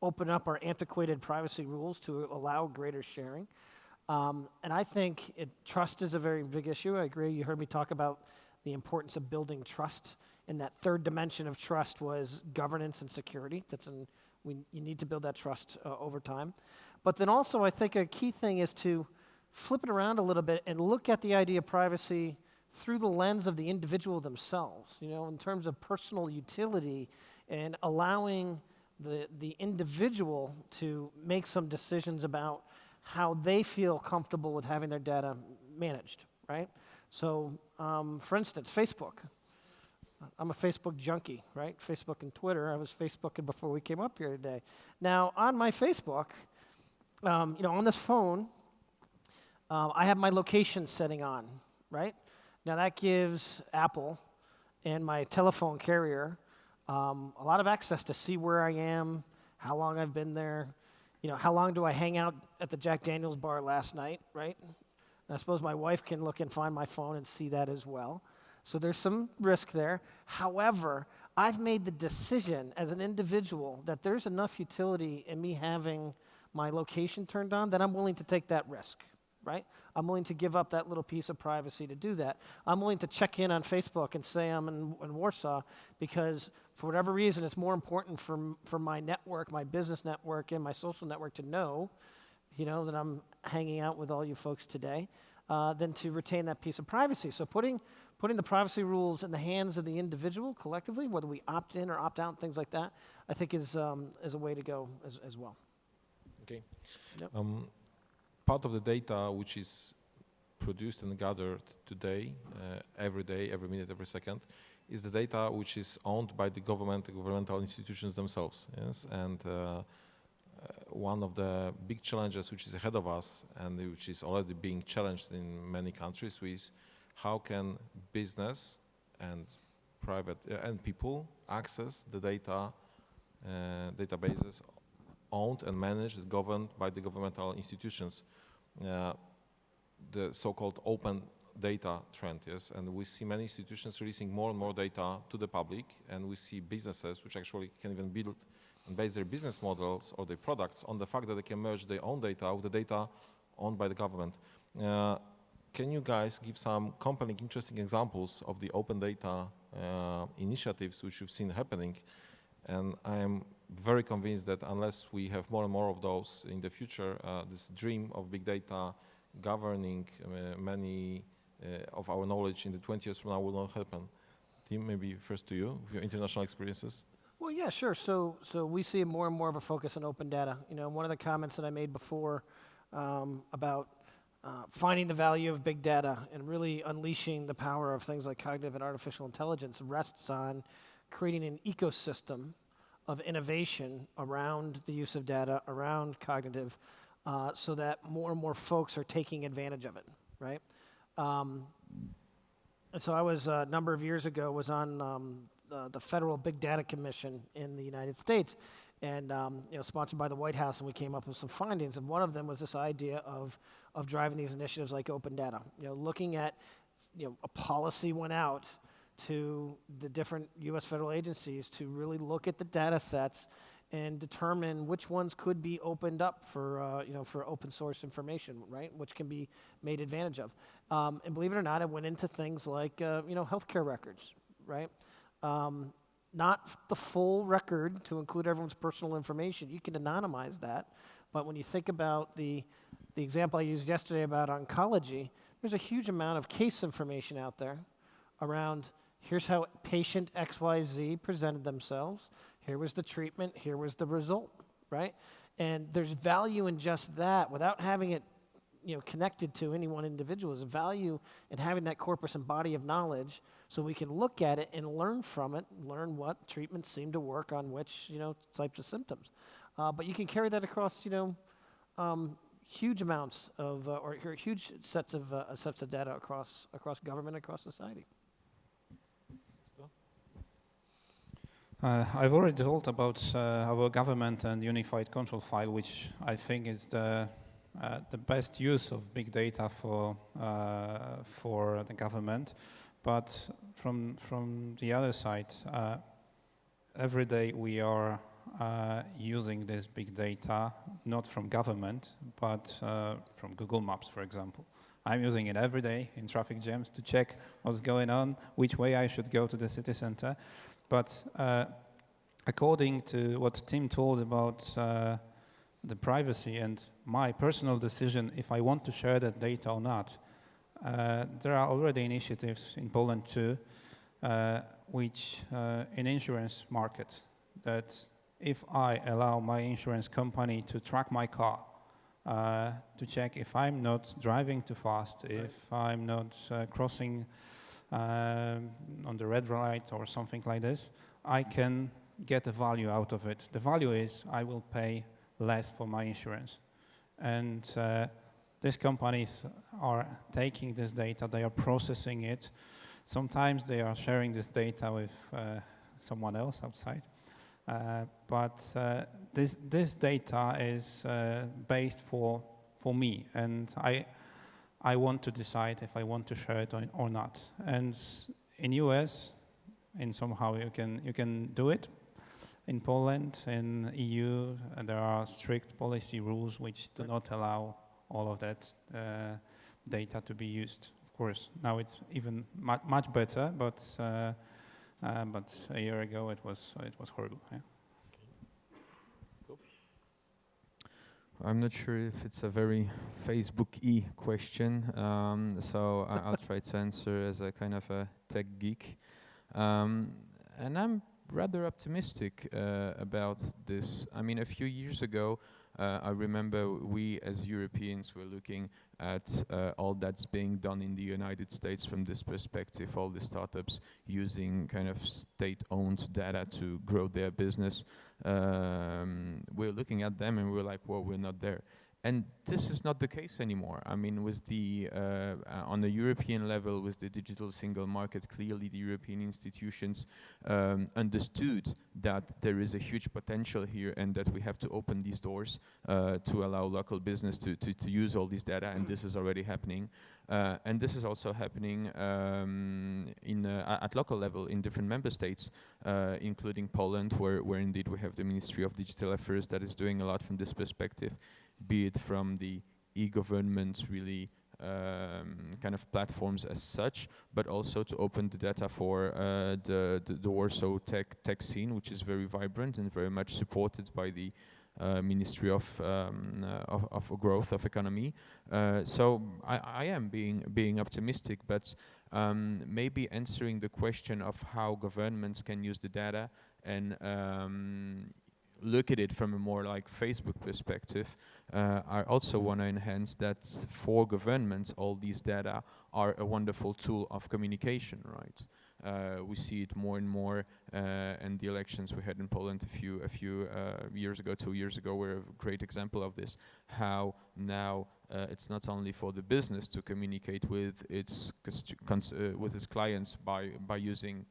open up our antiquated privacy rules to allow greater sharing. And I think trust is a very big issue. I agree. You heard me talk about the importance of building trust, and that third dimension of trust was governance and security. You need to build that trust over time. But then also, I think a key thing is to flip it around a little bit and look at the idea of privacy through the lens of the individual themselves, in terms of personal utility and allowing the individual to make some decisions about how they feel comfortable with having their data managed, right? So, for instance, Facebook. I'm a Facebook junkie, right? Facebook and Twitter. I was Facebooking before we came up here today. Now, on my Facebook, on this phone, I have my location setting on, right? Now that gives Apple and my telephone carrier a lot of access to see where I am, how long I've been there, how long do I hang out at the Jack Daniel's bar last night, right? And I suppose my wife can look and find my phone and see that as well. So there's some risk there. However, I've made the decision as an individual that there's enough utility in me having my location turned on that I'm willing to take that risk, right? I'm willing to give up that little piece of privacy to do that. I'm willing to check in on Facebook and say I'm in Warsaw because for whatever reason it's more important for my network, my business network, and my social network to know, that I'm hanging out with all you folks today than to retain that piece of privacy. So putting the privacy rules in the hands of the individual collectively, whether we opt in or opt out, things like that, I think is a way to go as well. Okay. Yep. Part of the data which is produced and gathered today, every day, every minute, every second, is the data which is owned by the governmental institutions themselves. Yes, and one of the big challenges which is ahead of us and which is already being challenged in many countries is how can business and private and people access the data databases owned and managed and governed by the governmental institutions, the so-called open data trend, yes, and we see many institutions releasing more and more data to the public, and we see businesses which actually can even build and base their business models or their products on the fact that they can merge their own data with the data owned by the government. Can you guys give some compelling, interesting examples of the open data initiatives which you've seen happening? And I am very convinced that unless we have more and more of those in the future, this dream of big data governing many of our knowledge in the 20 years from now will not happen. Tim, maybe first to you, with your international experiences. Well, yeah, sure. So we see more and more of a focus on open data. You know, one of the comments that I made before about finding the value of big data and really unleashing the power of things like cognitive and artificial intelligence rests on creating an ecosystem of innovation around the use of data, around cognitive, so that more and more folks are taking advantage of it, right? And so I was, a number of years ago, was on the Federal Big Data Commission in the United States, and you know, sponsored by the White House, and we came up with some findings, and one of them was this idea of driving these initiatives like open data. You know, looking at, you know, a policy went out to the different U.S. federal agencies to really look at the data sets and determine which ones could be opened up for, you know, for open source information, right, which can be made advantage of. And believe it or not, it went into things like, you know, healthcare records, right? Not the full record to include everyone's personal information. You can anonymize that, but when you think about the example I used yesterday about oncology, there's a huge amount of case information out there around here's how patient XYZ presented themselves, here was the treatment, here was the result, right? And there's value in just that without having it, you know, connected to any one individual. There's value in having that corpus and body of knowledge so we can look at it and learn from it, learn what treatments seem to work on which, you know, types of symptoms. But you can carry that across, you know, huge amounts of, or huge sets of data across government, across society. I've already told about our government and unified control file, which I think is the best use of big data for the government. But from the other side, every day we are using this big data, not from government, but from Google Maps, for example. I'm using it every day in traffic jams to check what's going on, which way I should go to the city center. But according to what Tim told about the privacy and my personal decision if I want to share that data or not, there are already initiatives in Poland too, which in insurance market, that if I allow my insurance company to track my car, to check if I'm not driving too fast, if I'm not crossing on the red light or something like this, I can get a value out of it. The value is I will pay less for my insurance. And these companies are taking this data, they are processing it. Sometimes they are sharing this data with someone else outside. But this data is based for me, and I want to decide if I want to share it or not. And in US, in somehow you can do it. In Poland, in EU, there are strict policy rules which do not allow all of that data to be used. Of course, now it's even much better, but a year ago it was horrible. Yeah. I'm not sure if it's a very Facebook-y question, so I'll try to answer as a kind of a tech geek. And I'm rather optimistic about this. I mean, a few years ago, I remember we as Europeans were looking at all that's being done in the United States from this perspective, all the startups using kind of state-owned data to grow their business. We're looking at them and we're like, well, we're not there. And this is not the case anymore. I mean, with the on the European level, with the digital single market, clearly the European institutions understood that there is a huge potential here and that we have to open these doors to allow local business to use all this data, and this is already happening. And this is also happening at local level in different member states, including Poland, where indeed we have the Ministry of Digital Affairs that is doing a lot from this perspective, be it from the e-government really kind of platforms as such, but also to open the data for the Warsaw tech scene, which is very vibrant and very much supported by the Ministry of Growth of Economy. So I am being optimistic, but maybe answering the question of how governments can use the data and look at it from a more like Facebook perspective, I also want to enhance that for governments, all these data are a wonderful tool of communication, right? We see it more and more, and the elections we had in Poland a few years ago, 2 years ago, were a great example of this. How now it's not only for the business to communicate with its clients by using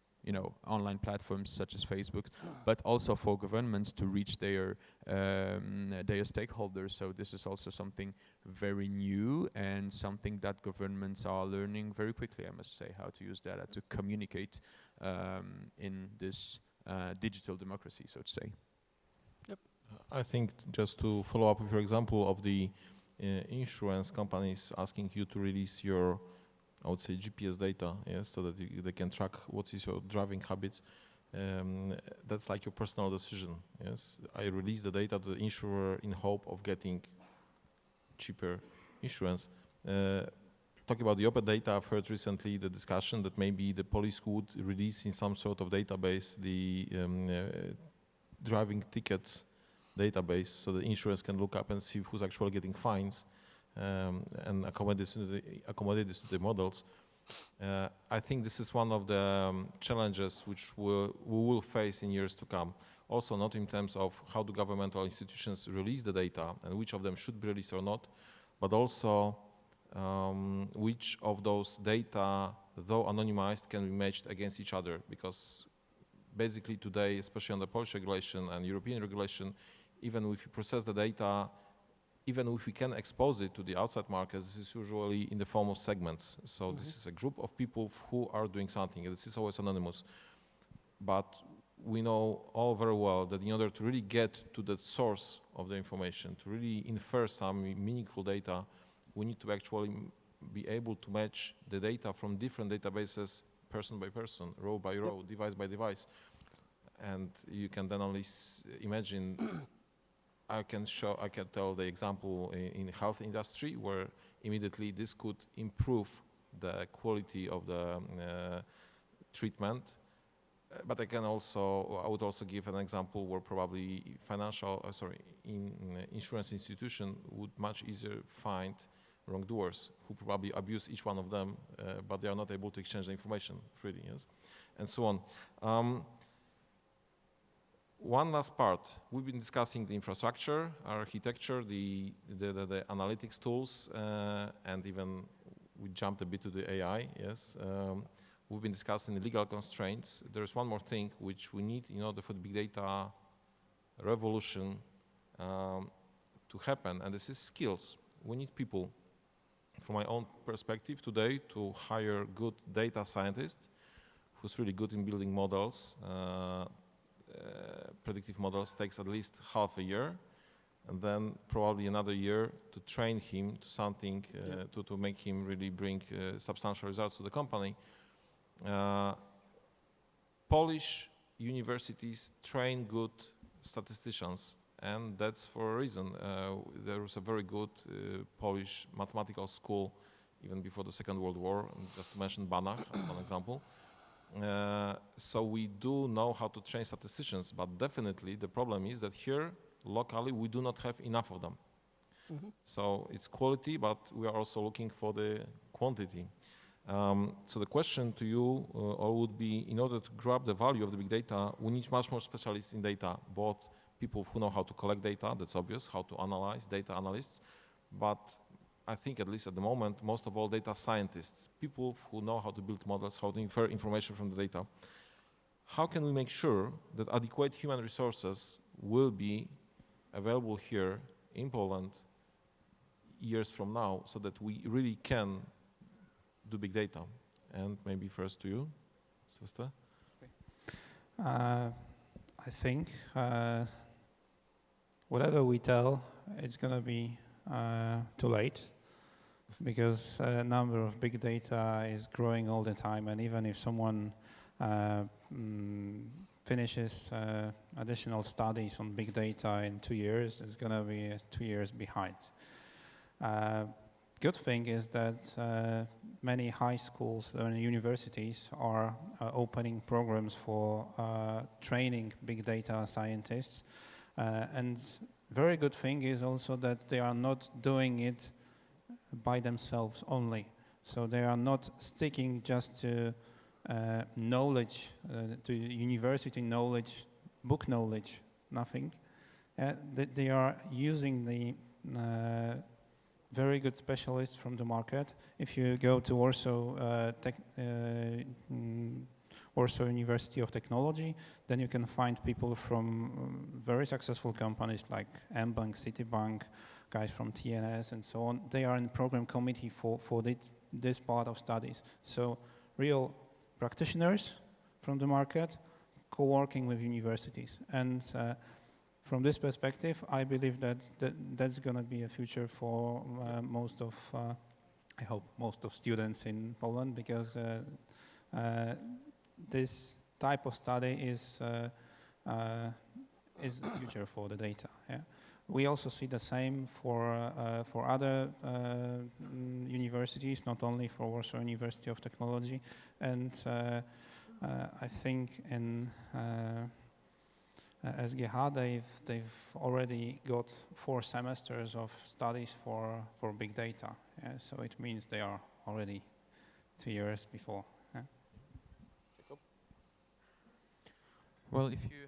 online platforms such as Facebook, but also for governments to reach their stakeholders. So this is also something very new and something that governments are learning very quickly, I must say, how to use data to communicate in this digital democracy, so to say. Yep. I think just to follow up with your example of the insurance companies asking you to release your, I would say, GPS data, yes, so that they can track what is your driving habits. That's like your personal decision, yes. I release the data to the insurer in hope of getting cheaper insurance. Talking about the open data, I've heard recently the discussion that maybe the police would release in some sort of database the driving tickets database, so the insurance can look up and see who's actually getting fines. And accommodate this to the models. I think this is one of the challenges which we will face in years to come. Also, not in terms of how do governmental institutions release the data and which of them should be released or not, but also which of those data, though anonymized, can be matched against each other. Because basically today, especially on the Polish regulation and European regulation, even if you process the data, even if we can expose it to the outside market, this is usually in the form of segments. So this is a group of people who are doing something. This is always anonymous. But we know all very well that in order to really get to the source of the information, to really infer some meaningful data, we need to actually be able to match the data from different databases, person by person, row by row, device by device. And you can then only imagine. I can tell the example in the health industry where immediately this could improve the quality of the treatment. But I would also give an example where probably insurance institution would much easier find wrongdoers who probably abuse each one of them, but they are not able to exchange the information freely, yes, and so on. One last part, we've been discussing the infrastructure, architecture, the analytics tools, and even we jumped a bit to the AI, yes. We've been discussing the legal constraints. There's one more thing which we need in order for the big data revolution to happen, and this is skills. We need people. From my own perspective today, to hire good data scientist who's really good in building models, predictive models, takes at least half a year, and then probably another year to train him to something, to make him really bring substantial results to the company. Polish universities train good statisticians, and that's for a reason. There was a very good Polish mathematical school even before the Second World War, just to mention Banach as one example. So we do know how to train statisticians, but definitely the problem is that here locally, we do not have enough of them. So it's quality, but we are also looking for the quantity. So the question to you all would be, in order to grab the value of the big data, we need much more specialists in data, both people who know how to collect data, that's obvious, how to analyze, data analysts, but I think at least at the moment, most of all data scientists, people who know how to build models, how to infer information from the data. How can we make sure that adequate human resources will be available here in Poland years from now so that we really can do big data? And maybe first to you, Sylwester. I think whatever we tell, it's going to be too late, because number of big data is growing all the time, and even if someone finishes additional studies on big data in 2 years, it's going to be 2 years behind. Good thing is that many high schools and universities are opening programs for training big data scientists, and very good thing is also that they are not doing it by themselves only. So they are not sticking just to knowledge, to university knowledge, book knowledge, nothing. They are using the very good specialists from the market. If you go to Warsaw University of Technology, then you can find people from very successful companies like mBank, Citibank, guys from TNS and so on. They are in the program committee for this part of studies. So real practitioners from the market co-working with universities. And from this perspective, I believe that's going to be a future for most of, I hope, most of students in Poland, because this type of study is a future for the data. Yeah? We also see the same for other universities, not only for Warsaw University of Technology, and I think in SGH they've already got 4 semesters of studies for big data. Yeah? So it means they are already 2 years before. Yeah? Well, if you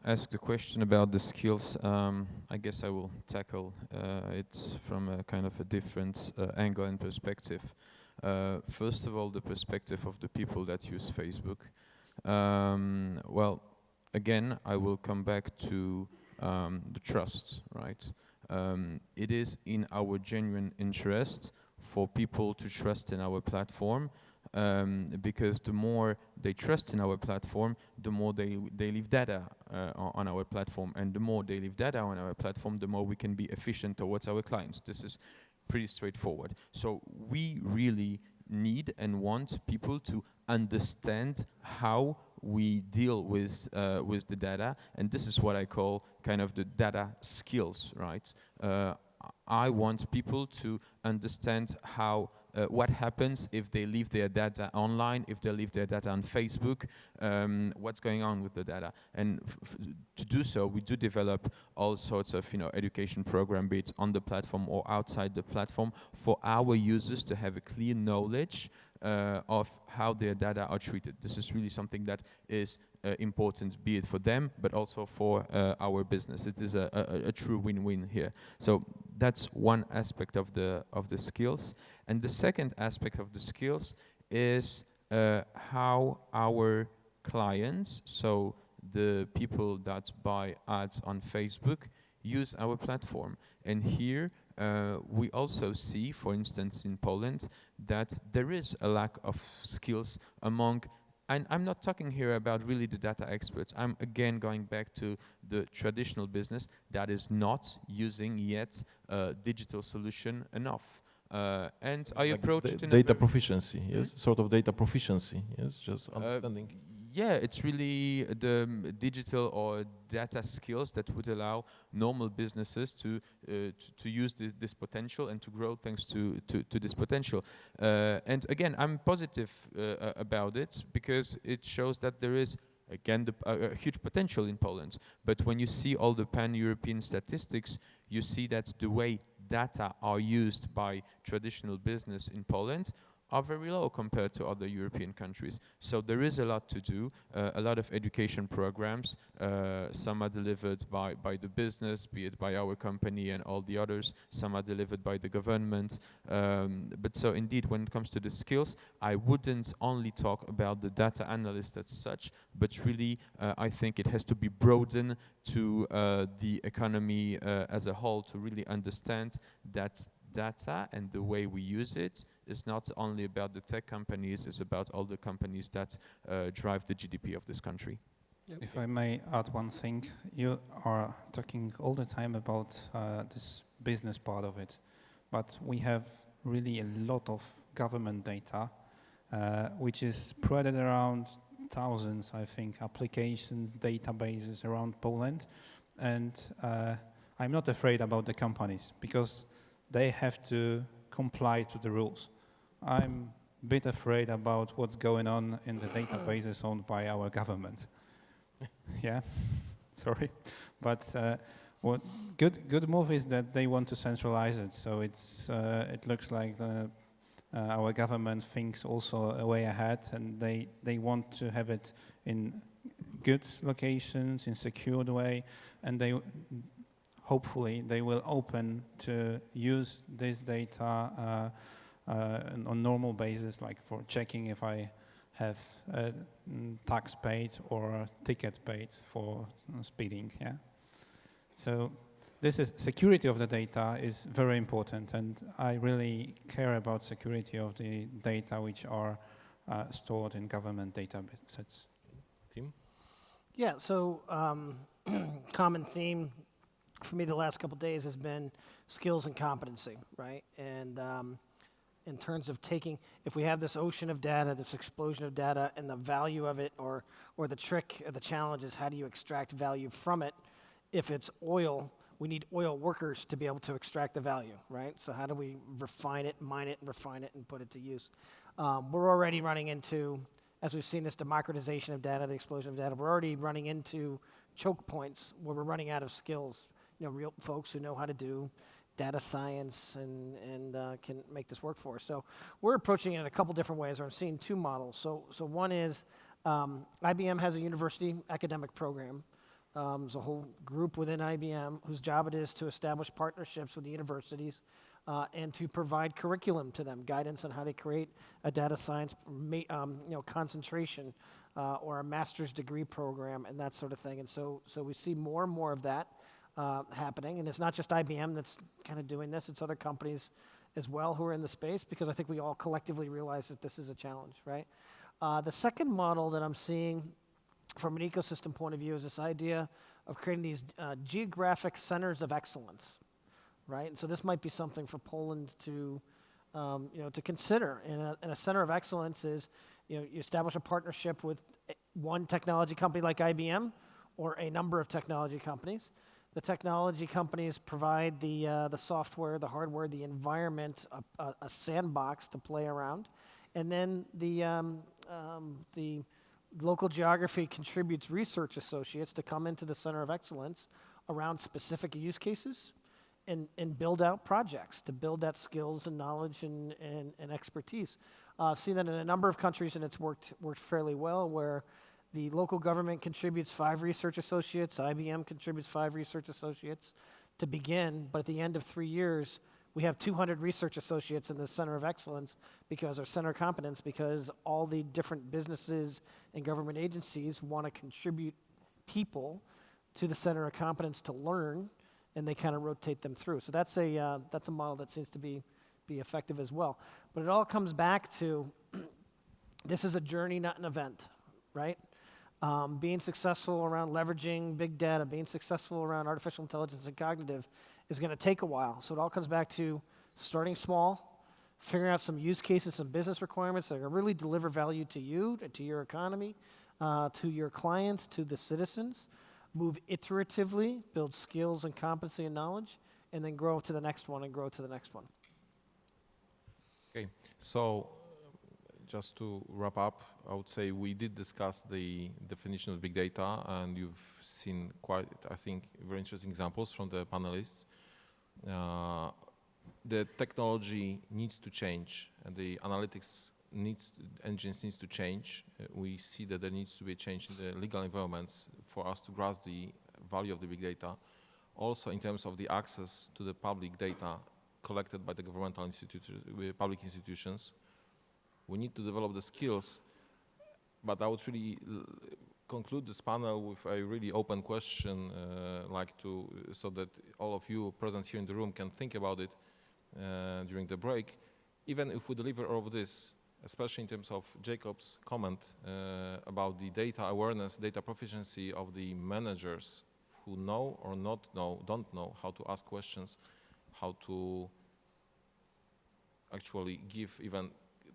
ask the question about the skills, I guess I will tackle it from a kind of a different angle and perspective. First of all, the perspective of the people that use Facebook. Well, again, I will come back to the trust, right? It is in our genuine interest for people to trust in our platform, because the more they trust in our platform, the more they leave data on our platform, and the more they leave data on our platform, the more we can be efficient towards our clients. This is pretty straightforward. So we really need and want people to understand how we deal with the data, and this is what I call kind of the data skills, right? I want people to understand how what happens if they leave their data online, if they leave their data on Facebook, what's going on with the data. And to do so, we do develop all sorts of education program, be it on the platform or outside the platform, for our users to have a clear knowledge of how their data are treated. This is really something that is important, be it for them, but also for our business. It is a true win-win here. So that's one aspect of the skills. And the second aspect of the skills is how our clients, so the people that buy ads on Facebook, use our platform. And here we also see, for instance, in Poland, that there is a lack of skills among, and I'm not talking here about really the data experts. I'm again going back to the traditional business that is not using yet a digital solution enough. And I approach it in data proficiency, yes, sort of data proficiency, yes, just understanding. Yeah, it's really the digital or data skills that would allow normal businesses to use this potential and to grow thanks to this potential. And again, I'm positive about it because it shows that there is again, a huge potential in Poland. But when you see all the pan-European statistics, you see that the way data are used by traditional business in Poland are very low compared to other European countries. So there is a lot to do, a lot of education programs. Some are delivered by the business, be it by our company and all the others. Some are delivered by the government. But so indeed, when it comes to the skills, I wouldn't only talk about the data analyst as such, but really I think it has to be broadened to the economy as a whole to really understand that data and the way we use it is not only about the tech companies, it's about all the companies that drive the GDP of this country. If I may add one thing, you are talking all the time about this business part of it, but we have really a lot of government data, which is spread around thousands, I think, applications, databases around Poland, and I'm not afraid about the companies because they have to comply to the rules. I'm a bit afraid about what's going on in the databases owned by our government. Yeah, sorry, but what good move is that they want to centralize it. So it looks like our government thinks also a way ahead, and they want to have it in good locations, in secured way, and hopefully they will open to use this data on normal basis, like for checking if I have a tax paid or a ticket paid for speeding. Yeah. So this is security of the data is very important, and I really care about security of the data which are stored in government datasets. Tim? Yeah, so common theme for me the last couple of days has been skills and competency, right? And in terms of taking, if we have this ocean of data, this explosion of data, and the value of it, or the trick, or the challenge is how do you extract value from it? If it's oil, we need oil workers to be able to extract the value, right? So how do we refine it, mine it, and refine it, and put it to use? We're already running into, as we've seen this democratization of data, the explosion of data, we're already running into choke points where we're running out of skills. You know, real folks who know how to do data science and can make this work for us. So we're approaching it in a couple different ways. I'm seeing two models. So one is IBM has a university academic program. There's a whole group within IBM whose job it is to establish partnerships with the universities and to provide curriculum to them, guidance on how to create a data science concentration or a master's degree program and that sort of thing. And so we see more and more of that happening, and it's not just IBM that's kind of doing this, it's other companies as well who are in the space, because I think we all collectively realize that this is a challenge, right? The second model that I'm seeing from an ecosystem point of view is this idea of creating these geographic centers of excellence, right? And so this might be something for Poland to consider. And a center of excellence is, you establish a partnership with one technology company like IBM or a number of technology companies. The technology companies provide the software, the hardware, the environment, a sandbox to play around, and then the local geography contributes research associates to come into the center of excellence around specific use cases and build out projects to build that skills and knowledge and expertise. I've seen that in a number of countries, and it's worked fairly well, where the local government contributes 5 research associates, IBM contributes 5 research associates to begin, but at the end of 3 years, we have 200 research associates in the center of excellence because our center of competence, because all the different businesses and government agencies want to contribute people to the center of competence to learn, and they kind of rotate them through. So that's a model that seems to be effective as well. But it all comes back to this is a journey, not an event, right? Being successful around leveraging big data, being successful around artificial intelligence and cognitive is going to take a while. So it all comes back to starting small, figuring out some use cases, some business requirements that are really deliver value to you, to your economy, to your clients, to the citizens. Move iteratively, build skills and competency and knowledge, and then grow to the next one and grow to the next one. Okay, so just to wrap up, I would say we did discuss the definition of big data, and you've seen quite, I think, very interesting examples from the panelists. The technology needs to change, and the analytics engines needs to change. We see that there needs to be a change in the legal environments for us to grasp the value of the big data. Also, in terms of the access to the public data collected by the governmental public institutions, we need to develop the skills. But I would really conclude this panel with a really open question, so that all of you present here in the room can think about it during the break. Even if we deliver all of this, especially in terms of Jacob's comment about the data awareness, data proficiency of the managers who know or don't know how to ask questions, how to actually give even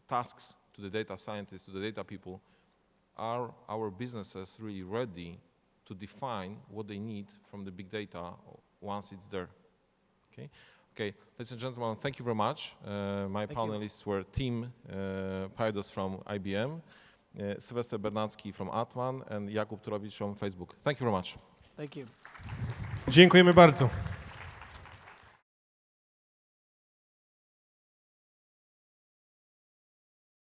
tasks to the data scientists, to the data people. Are our businesses really ready to define what they need from the big data once it's there? Okay. Okay, ladies and gentlemen, thank you very much. My panelists were team Paydos from IBM, Sylwester Biernacki from Atman, and Jakub Turowicz from Facebook. Thank you very much. Thank you. Dziękujemy bardzo.